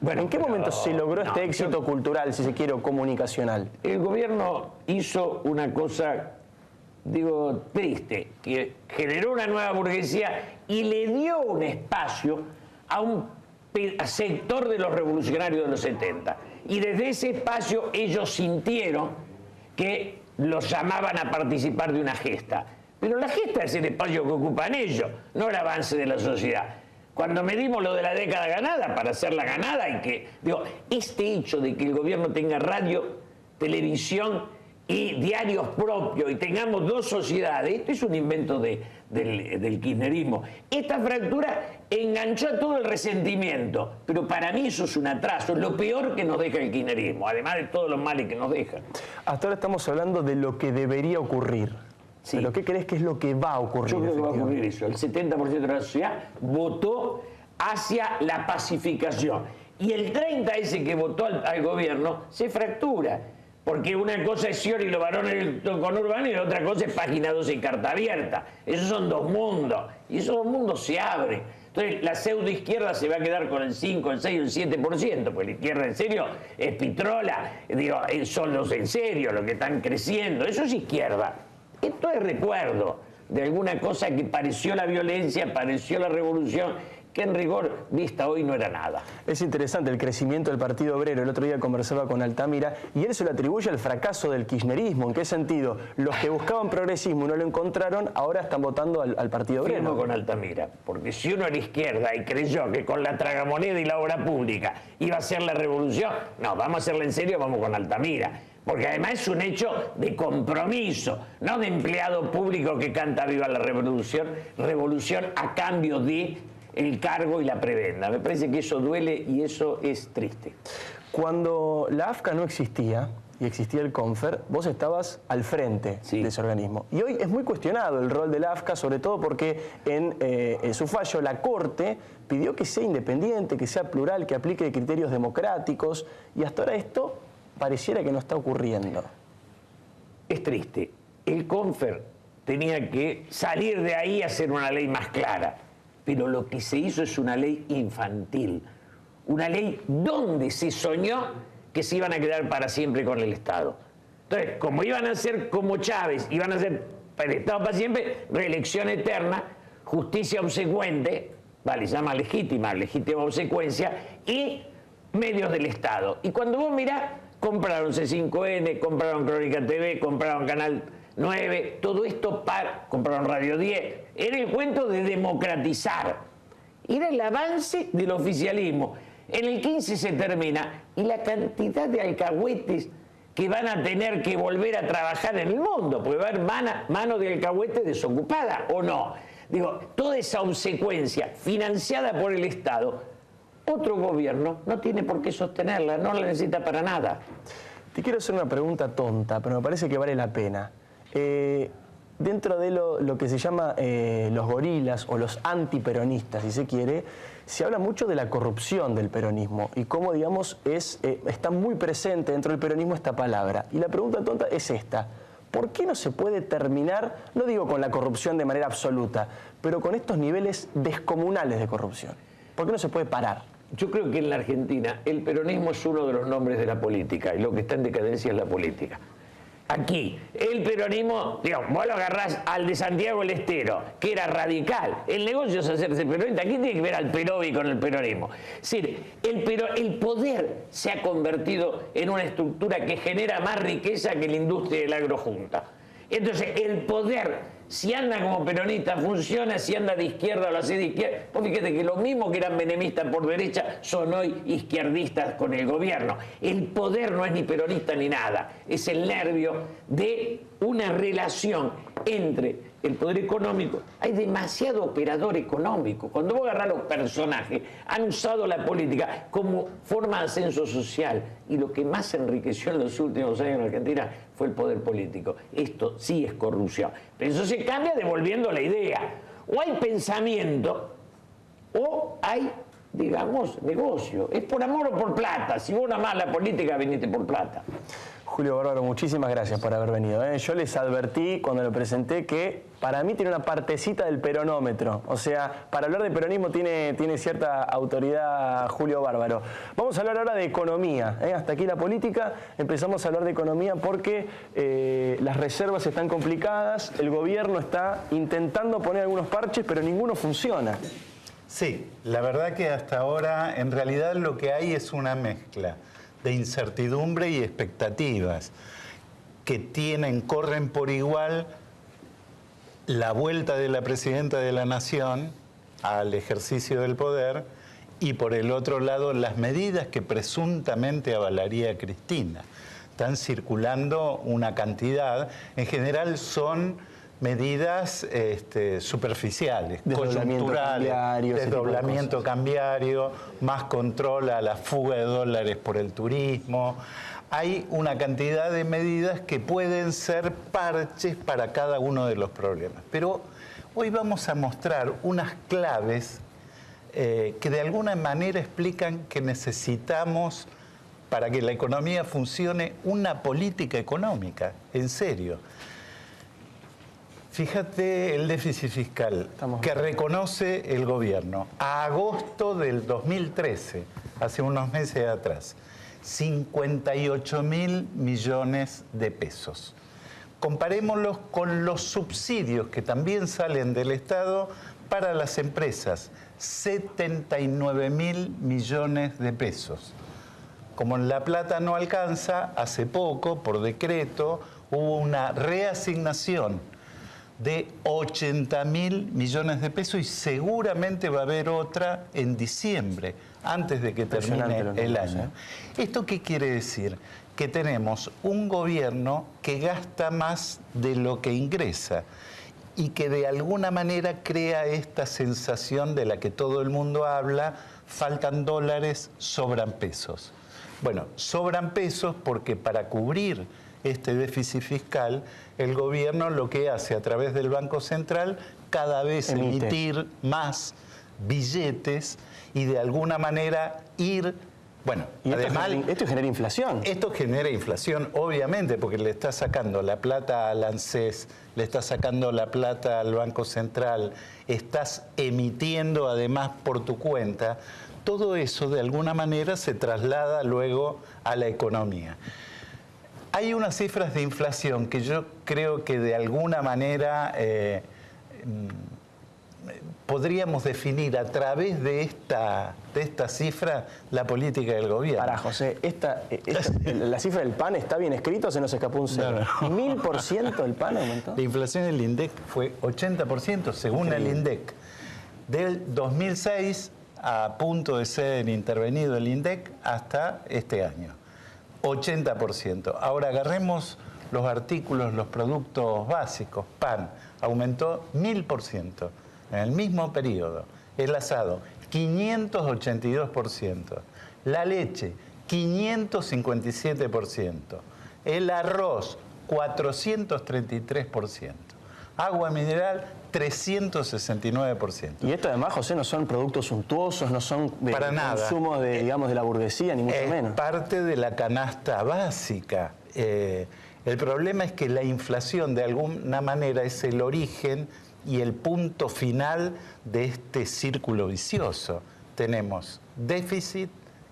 Bueno, ¿en qué momento se logró este éxito cultural, si se quiere, o comunicacional? El gobierno hizo una cosa, digo, triste, que generó una nueva burguesía y le dio un espacio a un sector de los revolucionarios de los 70. Y desde ese espacio ellos sintieron que los llamaban a participar de una gesta. Pero la gesta es el espacio que ocupan ellos, no el avance de la sociedad. Cuando medimos lo de la década ganada, para hacerla ganada, y que, digo, este hecho de que el gobierno tenga radio, televisión y diarios propios y tengamos dos sociedades, esto es un invento del kirchnerismo. Esta fractura enganchó a todo el resentimiento, pero para mí eso es un atraso, es lo peor que nos deja el kirchnerismo, además de todos los males que nos deja. Hasta ahora estamos hablando de lo que debería ocurrir. Sí. ¿Pero qué crees que es lo que va a ocurrir? Yo creo que va a ocurrir eso. El 70% de la sociedad votó hacia la pacificación. Y el 30% ese que votó al gobierno se fractura. Porque una cosa es Scioli y los varones con Urbano y la otra cosa es Página 12 y Carta Abierta. Esos son dos mundos. Y esos dos mundos se abren. Entonces la pseudoizquierda se va a quedar con el 5, el 6, el 7%, porque la izquierda en serio es Pitrola, digo, son los en serio, los que están creciendo. Eso es izquierda. Esto es recuerdo de alguna cosa que pareció la violencia, pareció la revolución, que en rigor vista hoy no era nada. Es interesante el crecimiento del Partido Obrero. El otro día conversaba con Altamira y él se lo atribuye al fracaso del kirchnerismo. ¿En qué sentido? Los que buscaban progresismo y no lo encontraron, ahora están votando al Partido Obrero. Firmo con Altamira, porque si uno era izquierda y creyó que con la tragamoneda y la obra pública iba a ser la revolución, no, vamos a hacerla en serio, vamos con Altamira. Porque además es un hecho de compromiso, no de empleado público que canta viva la revolución a cambio de el cargo y la prebenda. Me parece que eso duele y eso es triste. Cuando la AFCA no existía y existía el CONFER, vos estabas al frente de ese organismo. Y hoy es muy cuestionado el rol de la AFCA, sobre todo porque en su fallo la Corte pidió que sea independiente, que sea plural, que aplique criterios democráticos, y hasta ahora esto pareciera que no está ocurriendo. Es triste. El CONFER tenía que salir de ahí a hacer una ley más clara. Pero lo que se hizo es una ley infantil. Una ley donde se soñó que se iban a quedar para siempre con el Estado. Entonces, como iban a ser como Chávez, iban a ser para el Estado para siempre, reelección eterna, justicia obsecuente, vale, se llama legítima obsecuencia, y medios del Estado. Y cuando vos mirás, compraron C5N, compraron Crónica TV, compraron Canal 9, todo esto compraron Radio 10. Era el cuento de democratizar. Era el avance del oficialismo. En el 15 se termina y la cantidad de alcahuetes que van a tener que volver a trabajar en el mundo, porque va a haber mano de alcahuete desocupada, ¿o no? Digo, toda esa obsecuencia financiada por el Estado, otro gobierno no tiene por qué sostenerla, no la necesita para nada. Te quiero hacer una pregunta tonta, pero me parece que vale la pena. Dentro de lo que se llama los gorilas o los antiperonistas, si se quiere, se habla mucho de la corrupción del peronismo y cómo, digamos, está muy presente dentro del peronismo esta palabra. Y la pregunta tonta es esta: ¿por qué no se puede terminar, no digo con la corrupción de manera absoluta, pero con estos niveles descomunales de corrupción? ¿Por qué no se puede parar? Yo creo que en la Argentina el peronismo es uno de los nombres de la política y lo que está en decadencia es la política. aquí, el peronismo, digamos, vos lo agarrás al de Santiago del Estero, que era radical. El negocio es hacerse peronista. Aquí tiene que ver al Perovi con el peronismo. Es decir, el poder se ha convertido en una estructura que genera más riqueza que la industria del agro junta. Entonces, el poder, si anda como peronista, funciona, si anda de izquierda, lo hace de izquierda. Vos fíjate que los mismos que eran menemistas por derecha son hoy izquierdistas con el gobierno. El poder no es ni peronista ni nada, es el nervio de una relación entre el poder económico. Hay demasiado operador económico. Cuando vos agarrás los personajes, han usado la política como forma de ascenso social, y lo que más enriqueció en los últimos años en Argentina fue el poder político. Esto sí es corrupción. Pero eso se cambia devolviendo la idea. O hay pensamiento o hay, digamos, negocio. Es por amor o por plata. Si vos amás la política, venite por plata. Julio Bárbaro, muchísimas gracias por haber venido. Yo les advertí cuando lo presenté que para mí tiene una partecita del peronómetro. O sea, para hablar de peronismo tiene cierta autoridad Julio Bárbaro. Vamos a hablar ahora de economía. Hasta aquí la política. Empezamos a hablar de economía porque las reservas están complicadas. El gobierno está intentando poner algunos parches, pero ninguno funciona. Sí, la verdad que hasta ahora en realidad lo que hay es una mezcla de incertidumbre y expectativas que corren por igual la vuelta de la presidenta de la Nación al ejercicio del poder y por el otro lado las medidas que presuntamente avalaría Cristina. Están circulando una cantidad, en general son medidas superficiales, coyunturales, desdoblamiento cambiario, más control a la fuga de dólares por el turismo. Hay una cantidad de medidas que pueden ser parches para cada uno de los problemas. Pero hoy vamos a mostrar unas claves que de alguna manera explican que necesitamos, para que la economía funcione, una política económica, en serio. Fíjate el déficit fiscal que reconoce el gobierno. A agosto del 2013, hace unos meses atrás, 58.000 millones de pesos. Comparémoslos con los subsidios que también salen del Estado para las empresas, 79.000 millones de pesos. Como la plata no alcanza, hace poco, por decreto, hubo una reasignación de 80.000 millones de pesos y seguramente va a haber otra en diciembre, antes de que termine el año. ¿Esto qué quiere decir? Que tenemos un gobierno que gasta más de lo que ingresa y que de alguna manera crea esta sensación de la que todo el mundo habla: faltan dólares, sobran pesos. Bueno, sobran pesos porque para cubrir este déficit fiscal, el gobierno lo que hace a través del Banco Central cada vez emitir más billetes y de alguna manera ir, bueno, y además esto genera inflación. Esto genera inflación, obviamente, porque le está sacando la plata al ANSES, le está sacando la plata al Banco Central, estás emitiendo además por tu cuenta. Todo eso de alguna manera se traslada luego a la economía. Hay unas cifras de inflación que yo creo que de alguna manera podríamos definir a través de esta cifra la política del gobierno. Pará, José, la cifra del pan está bien escrito o se nos escapó un cero. No. ¿1000% el pan aumentó? La inflación del INDEC fue 80% según el INDEC. Del 2006 a punto de ser intervenido el INDEC hasta este año. 80%. Ahora agarremos los artículos, los productos básicos. Pan aumentó 1000% en el mismo periodo. El asado, 582%. La leche, 557%. El arroz, 433%. Agua mineral, 369%. Y esto además, José, no son productos suntuosos, no son de consumo de, digamos, de la burguesía, ni mucho menos. Es parte de la canasta básica. El problema es que la inflación, de alguna manera, es el origen y el punto final de este círculo vicioso. Tenemos déficit,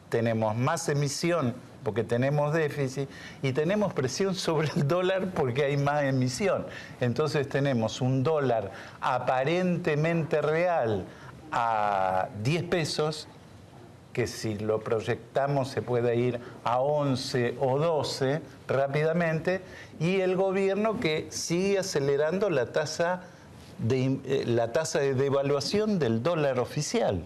tenemos más emisión porque tenemos déficit, y tenemos presión sobre el dólar porque hay más emisión. Entonces tenemos un dólar aparentemente real a 10 pesos, que si lo proyectamos se puede ir a 11 o 12 rápidamente, y el gobierno que sigue acelerando la tasa de devaluación del dólar oficial,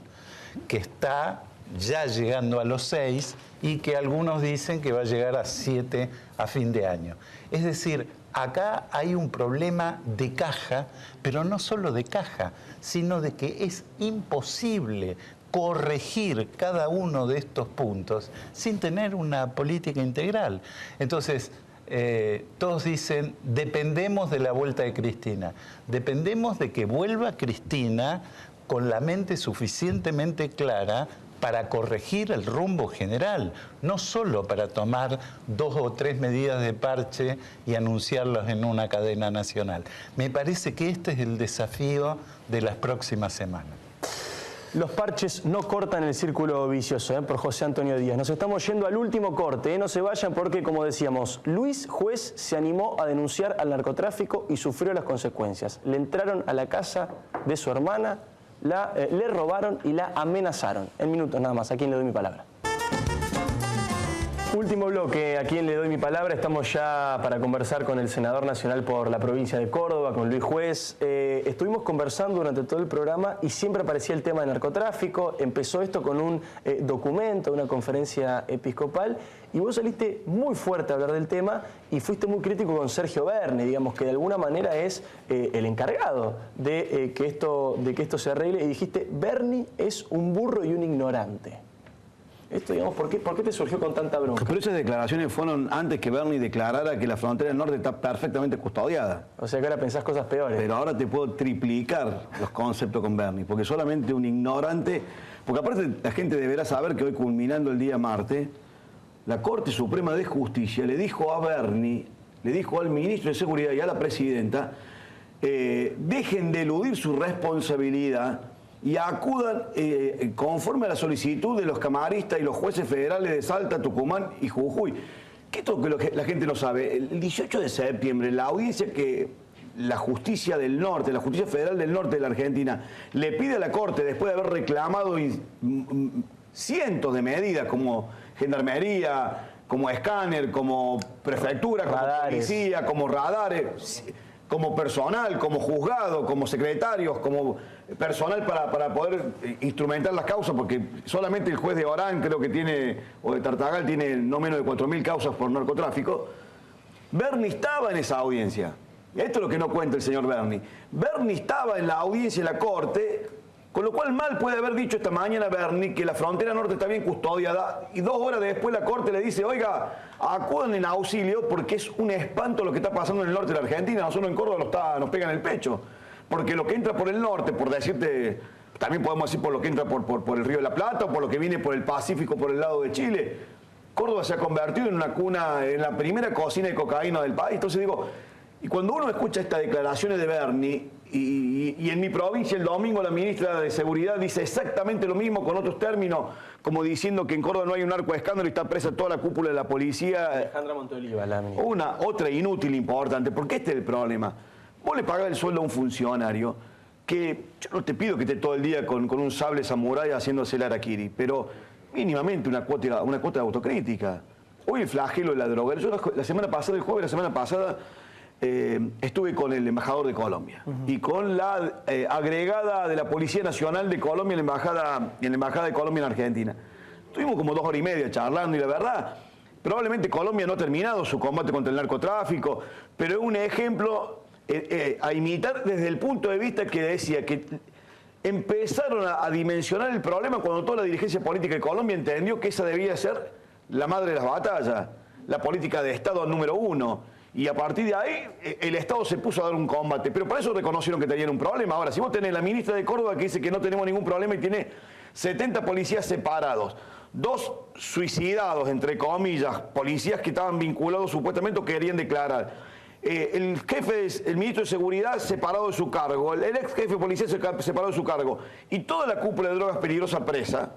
que está ya llegando a los 6 y que algunos dicen que va a llegar a 7 a fin de año. Es decir, acá hay un problema de caja, pero no solo de caja, sino de que es imposible corregir cada uno de estos puntos sin tener una política integral. Entonces, todos dicen, dependemos de la vuelta de Cristina. Dependemos de que vuelva Cristina con la mente suficientemente clara para corregir el rumbo general, no solo para tomar 2 o 3 medidas de parche y anunciarlas en una cadena nacional. Me parece que este es el desafío de las próximas semanas. Los parches no cortan el círculo vicioso, por José Antonio Díaz. Nos estamos yendo al último corte, no se vayan porque, como decíamos, Luis Juez se animó a denunciar al narcotráfico y sufrió las consecuencias. Le entraron a la casa de su hermana, le robaron y la amenazaron. En minutos nada más, ¿a quién le doy mi palabra? Último bloque, ¿a quién le doy mi palabra? Estamos ya para conversar con el senador nacional por la provincia de Córdoba, con Luis Juez. Estuvimos conversando durante todo el programa y siempre aparecía el tema de narcotráfico. Empezó esto con un documento, una conferencia episcopal, y vos saliste muy fuerte a hablar del tema y fuiste muy crítico con Sergio Berni, digamos, que de alguna manera es el encargado de que esto se arregle, y dijiste, Berni es un burro y un ignorante. Esto, digamos, ¿por qué te surgió con tanta bronca? Pero esas declaraciones fueron antes que Berni declarara que la frontera del norte está perfectamente custodiada. O sea que ahora pensás cosas peores. Pero ahora te puedo triplicar los conceptos con Berni, porque solamente un ignorante... Porque aparte la gente deberá saber que hoy, culminando el día martes, la Corte Suprema de Justicia le dijo a Berni, le dijo al ministro de Seguridad y a la presidenta, dejen de eludir su responsabilidad y acudan conforme a la solicitud de los camaristas y los jueces federales de Salta, Tucumán y Jujuy. ¿Qué es lo que la gente no sabe? El 18 de septiembre, la audiencia que la justicia del norte, la justicia federal del norte de la Argentina, le pide a la Corte, después de haber reclamado cientos de medidas como gendarmería, como escáner, como prefectura, como policía, como radares, como personal, como juzgado, como secretarios, como personal para poder instrumentar las causas, porque solamente el juez de Orán, creo que tiene, o de Tartagal, tiene no menos de 4.000 causas por narcotráfico. Berni estaba en esa audiencia. Y esto es lo que no cuenta el señor Berni. Berni estaba en la audiencia de la Corte, con lo cual mal puede haber dicho esta mañana Berni que la frontera norte está bien custodiada, y 2 horas después la Corte le dice, oiga, acudan en auxilio porque es un espanto lo que está pasando en el norte de la Argentina. Nosotros en Córdoba nos pegan el pecho. Porque lo que entra por el norte, por decirte, también podemos decir por lo que entra por el Río de la Plata, o por lo que viene por el Pacífico, por el lado de Chile, Córdoba se ha convertido en una cuna, en la primera cocina de cocaína del país. Entonces digo, y cuando uno escucha estas declaraciones de Berni, y en mi provincia el domingo la ministra de Seguridad dice exactamente lo mismo con otros términos, como diciendo que en Córdoba no hay un narcoescándalo y está presa toda la cúpula de la policía. Alejandra Montoliva, la ministra. Otra inútil importante, porque este es el problema. Vos le pagás el sueldo a un funcionario que, yo no te pido que esté todo el día con un sable samurái haciéndose el harakiri, pero mínimamente una cuota de autocrítica. Hoy el flagelo de la droga. Yo la semana pasada, el jueves de la semana pasada, estuve con el embajador de Colombia y con la agregada de la Policía Nacional de Colombia en la Embajada de Colombia en Argentina. Estuvimos como 2 horas y media charlando, y la verdad, probablemente Colombia no ha terminado su combate contra el narcotráfico, pero es un ejemplo a imitar desde el punto de vista que decía que empezaron a dimensionar el problema cuando toda la dirigencia política de Colombia entendió que esa debía ser la madre de las batallas, la política de Estado número 1. Y a partir de ahí, el Estado se puso a dar un combate. Pero para eso reconocieron que tenían un problema. Ahora, si vos tenés la ministra de Córdoba que dice que no tenemos ningún problema y tiene 70 policías separados, 2 suicidados, entre comillas, policías que estaban vinculados supuestamente o querían declarar, el ministro de Seguridad separado de su cargo, el ex jefe de policía separado de su cargo, y toda la cúpula de drogas peligrosas presa,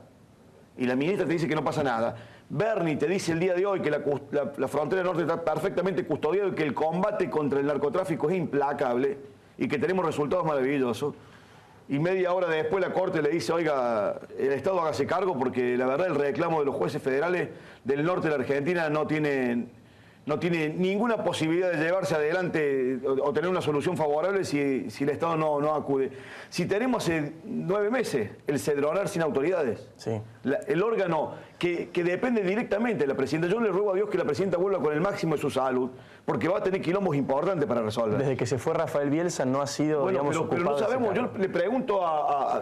y la ministra te dice que no pasa nada. Bernie te dice el día de hoy que la frontera norte está perfectamente custodiada y que el combate contra el narcotráfico es implacable y que tenemos resultados maravillosos. Y media hora después la Corte le dice, oiga, el Estado hágase cargo porque la verdad el reclamo de los jueces federales del norte de la Argentina no tiene ninguna posibilidad de llevarse adelante o tener una solución favorable si el Estado no acude. Si tenemos hace 9 meses el Cedronar sin autoridades, Sí. el órgano que depende directamente de la presidenta. Yo le ruego a Dios que la presidenta vuelva con el máximo de su salud, porque va a tener quilombos importantes para resolver. Desde que se fue Rafael Bielsa no ha sido, Bueno, digamos, pero no ocupado ese sabemos. Yo cargo.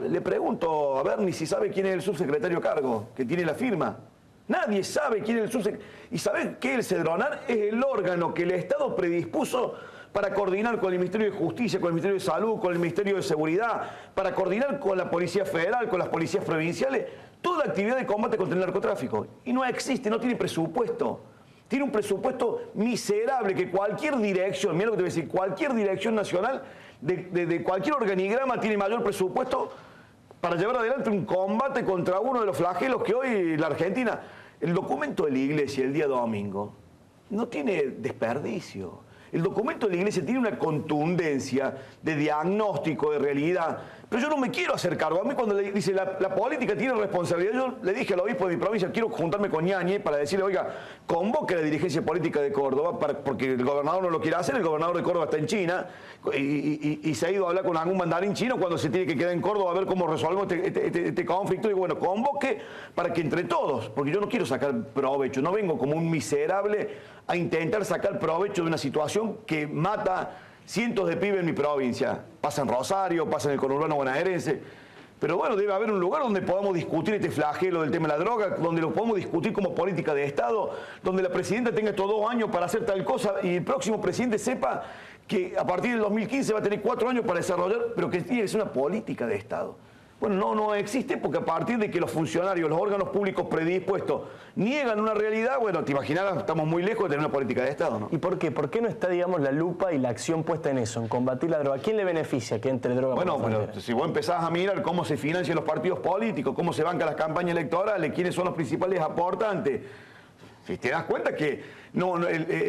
le pregunto a Bernie si sabe quién es el subsecretario a cargo, que tiene la firma. Nadie sabe quién es el subsecretario. ¿Y saben qué? El Cedronar es el órgano que el Estado predispuso para coordinar con el Ministerio de Justicia, con el Ministerio de Salud, con el Ministerio de Seguridad, para coordinar con la Policía Federal, con las policías provinciales, toda actividad de combate contra el narcotráfico. Y no existe, no tiene presupuesto. Tiene un presupuesto miserable que cualquier dirección, mira lo que te voy a decir, cualquier dirección nacional de cualquier organigrama tiene mayor presupuesto para llevar adelante un combate contra uno de los flagelos que hoy la Argentina... El documento de la Iglesia el día domingo no tiene desperdicio. El documento de la Iglesia tiene una contundencia de diagnóstico, de realidad. Pero yo no me quiero hacer cargo. A mí cuando le dice la política tiene responsabilidad, yo le dije al obispo de mi provincia, quiero juntarme con Ñañez para decirle, oiga, convoque a la dirigencia política de Córdoba, porque el gobernador no lo quiere hacer, el gobernador de Córdoba está en China, y se ha ido a hablar con algún mandarín chino cuando se tiene que quedar en Córdoba a ver cómo resolvemos este conflicto. Y bueno, convoque para que entre todos, porque yo no quiero sacar provecho, no vengo como un miserable a intentar sacar provecho de una situación que mata cientos de pibes en mi provincia. Pasa en Rosario, pasa en el conurbano bonaerense. Pero bueno, debe haber un lugar donde podamos discutir este flagelo del tema de la droga, donde lo podamos discutir como política de Estado, donde la presidenta tenga estos 2 años para hacer tal cosa y el próximo presidente sepa que a partir del 2015 va a tener 4 años para desarrollar, pero que es una política de Estado. Bueno, no existe porque a partir de que los funcionarios, los órganos públicos predispuestos niegan una realidad, bueno, te imaginarás, estamos muy lejos de tener una política de Estado, ¿no? ¿Y por qué? ¿Por qué no está, digamos, la lupa y la acción puesta en eso, en combatir la droga? ¿A quién le beneficia que entre droga por la Bueno, frontera? si vos empezás a mirar cómo se financian los partidos políticos, cómo se bancan las campañas electorales, quiénes son los principales aportantes, si te das cuenta que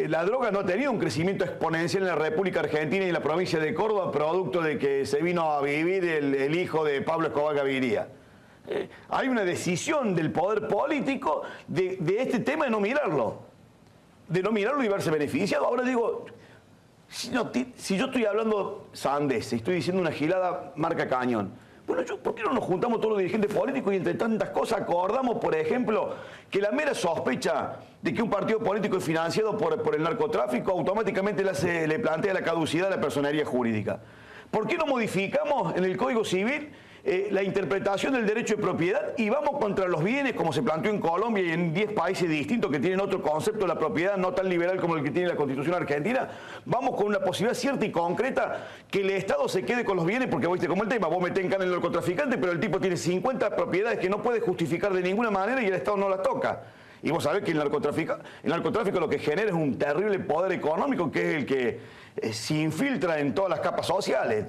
la droga no ha tenido un crecimiento exponencial en la República Argentina y en la provincia de Córdoba, producto de que se vino a vivir el hijo de Pablo Escobar Gaviria. Hay una decisión del poder político de este tema de no mirarlo y verse beneficiado. Ahora digo, si yo estoy hablando sandeces, estoy diciendo una gilada marca cañón, bueno, ¿por qué no nos juntamos todos los dirigentes políticos y entre tantas cosas acordamos, por ejemplo, que la mera sospecha de que un partido político es financiado por el narcotráfico automáticamente le plantea la caducidad de la personería jurídica? ¿Por qué no modificamos en el Código Civil la interpretación del derecho de propiedad y vamos contra los bienes como se planteó en Colombia y en 10 países distintos que tienen otro concepto de la propiedad no tan liberal como el que tiene la Constitución argentina? Vamos con una posibilidad cierta y concreta que el Estado se quede con los bienes, porque viste como el tema, vos metés en cana el narcotraficante, pero el tipo tiene 50 propiedades que no puede justificar de ninguna manera y el Estado no las toca. Y vos sabés que el narcotráfico lo que genera es un terrible poder económico que es el que se infiltra en todas las capas sociales.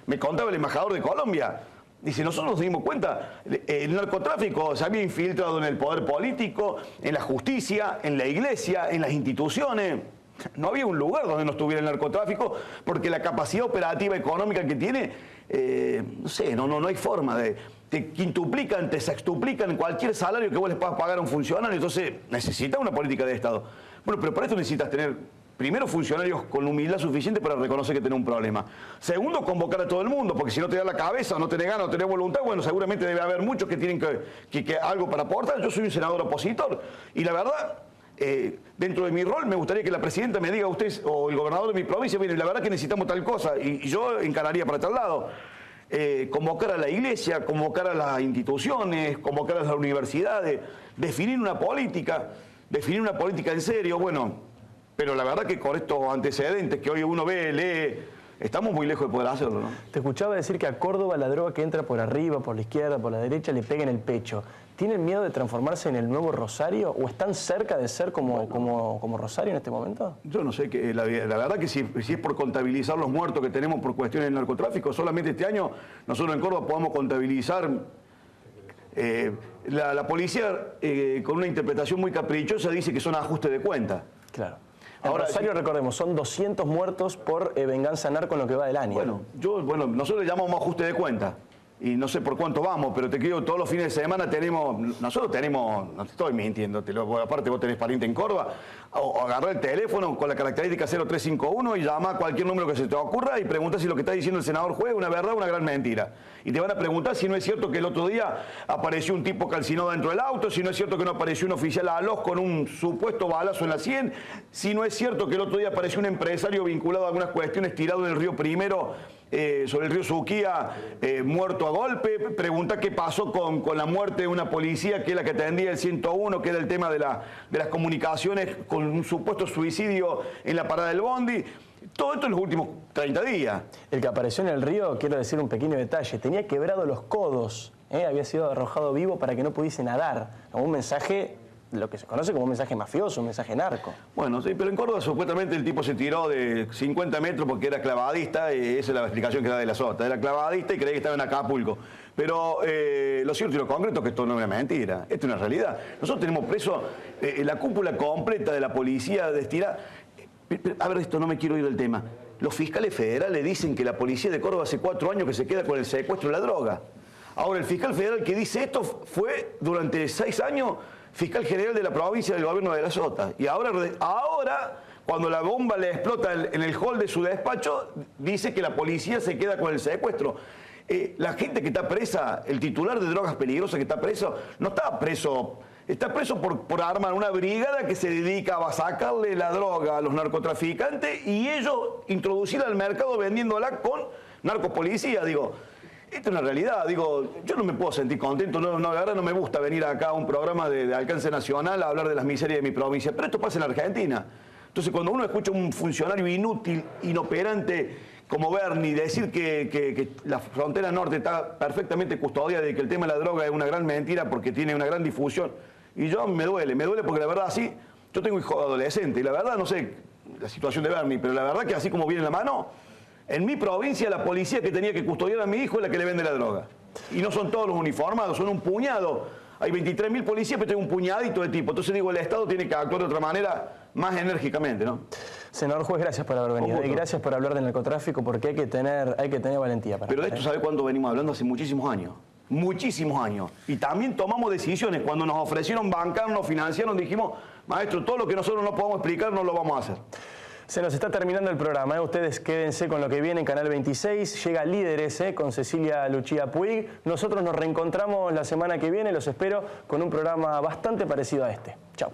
Me contaba el embajador de Colombia. Dice, nosotros nos dimos cuenta, el narcotráfico se había infiltrado en el poder político, en la justicia, en la iglesia, en las instituciones. No había un lugar donde no estuviera el narcotráfico porque la capacidad operativa económica que tiene, no hay forma te quintuplican, te sextuplican cualquier salario que vos les puedas pagar a un funcionario, entonces necesitas una política de Estado. Bueno, pero para esto necesitas tener, primero, funcionarios con humildad suficiente para reconocer que tenés un problema. Segundo, convocar a todo el mundo, porque si no te da la cabeza, no tenés ganas, no tenés voluntad, bueno, seguramente debe haber muchos que tienen que algo para aportar. Yo soy un senador opositor y la verdad, dentro de mi rol me gustaría que la presidenta me diga a usted o el gobernador de mi provincia, mire, la verdad que necesitamos tal cosa y yo encararía para tal lado. Convocar a la iglesia, convocar a las instituciones, convocar a las universidades, definir una política en serio, bueno, pero la verdad que con estos antecedentes que hoy uno ve, lee, estamos muy lejos de poder hacerlo, ¿no? Te escuchaba decir que a Córdoba la droga que entra por arriba, por la izquierda, por la derecha, le pega en el pecho. ¿Tienen miedo de transformarse en el nuevo Rosario o están cerca de ser como Rosario en este momento? Yo no sé, la verdad que si es por contabilizar los muertos que tenemos por cuestiones del narcotráfico, solamente este año nosotros en Córdoba podamos contabilizar La policía, con una interpretación muy caprichosa, dice que son ajustes de cuenta. Claro. En Ahora, Rosario, recordemos, son 200 muertos por venganza narco en lo que va del año. Bueno, nosotros le llamamos ajuste de cuenta. Y no sé por cuánto vamos, pero te digo, todos los fines de semana nosotros tenemos, no te estoy mintiendo, aparte vos tenés pariente en Córdoba, o agarrar el teléfono con la característica 0351 y llama a cualquier número que se te ocurra y pregunta si lo que está diciendo el senador Juez es una verdad o una gran mentira. Y te van a preguntar si no es cierto que el otro día apareció un tipo calcinado dentro del auto, si no es cierto que no apareció un oficial ALOS con un supuesto balazo en la sien, si no es cierto que el otro día apareció un empresario vinculado a algunas cuestiones tirado en el río Primero, sobre el río Suquía, muerto a golpe. Pregunta qué pasó con la muerte de una policía que es la que atendía el 101, que era el tema de las comunicaciones, con un supuesto suicidio en la parada del bondi. Todo esto en los últimos 30 días. El que apareció en el río, quiero decir un pequeño detalle, tenía quebrado los codos, había sido arrojado vivo para que no pudiese nadar. Un mensaje, lo que se conoce como un mensaje mafioso, un mensaje narco. Bueno, sí, pero en Córdoba supuestamente el tipo se tiró de 50 metros porque era clavadista, y esa es la explicación que da de la Sota. Era clavadista y creía que estaba en Acapulco. Pero lo cierto y lo concreto es que esto no es una mentira, esto es una realidad. Nosotros tenemos preso la cúpula completa de la policía destinada. A ver, esto no me quiero ir del tema. Los fiscales federales dicen que la policía de Córdoba hace 4 años que se queda con el secuestro de la droga. Ahora, el fiscal federal que dice esto fue durante 6 años fiscal general de la provincia del gobierno de la Sota. Y ahora, cuando la bomba le explota en el hall de su despacho, dice que la policía se queda con el secuestro. La gente que está presa, el titular de drogas peligrosas que está preso, no está preso. Está preso por armar una brigada que se dedica a sacarle la droga a los narcotraficantes y ellos introducirla al mercado vendiéndola con narcopolicía. Digo, esta es una realidad. Digo, yo no me puedo sentir contento. La verdad no me gusta venir acá a un programa de alcance nacional a hablar de las miserias de mi provincia. Pero esto pasa en Argentina. Entonces, cuando uno escucha a un funcionario inútil, inoperante, como Bernie, decir que la frontera norte está perfectamente custodiada y que el tema de la droga es una gran mentira porque tiene una gran difusión. Y yo me duele porque la verdad así, yo tengo hijo adolescente y la verdad no sé la situación de Bernie, pero la verdad que así como viene la mano, en mi provincia la policía que tenía que custodiar a mi hijo es la que le vende la droga. Y no son todos los uniformados, son un puñado. Hay 23.000 policías, pero tengo un puñadito de tipo. Entonces digo, el Estado tiene que actuar de otra manera, más enérgicamente, ¿no? Senador Juez, gracias por haber venido. Y gracias por hablar del narcotráfico, porque hay que tener valentía para Pero de esto, ¿sabe cuándo venimos hablando? Hace muchísimos años. Muchísimos años. Y también tomamos decisiones. Cuando nos ofrecieron bancarnos, financiarnos, dijimos, maestro, todo lo que nosotros no podamos explicar, no lo vamos a hacer. Se nos está terminando el programa. Ustedes quédense con lo que viene en Canal 26. Llega Líderes con Cecilia Luchía Puig. Nosotros nos reencontramos la semana que viene. Los espero con un programa bastante parecido a este. Chao.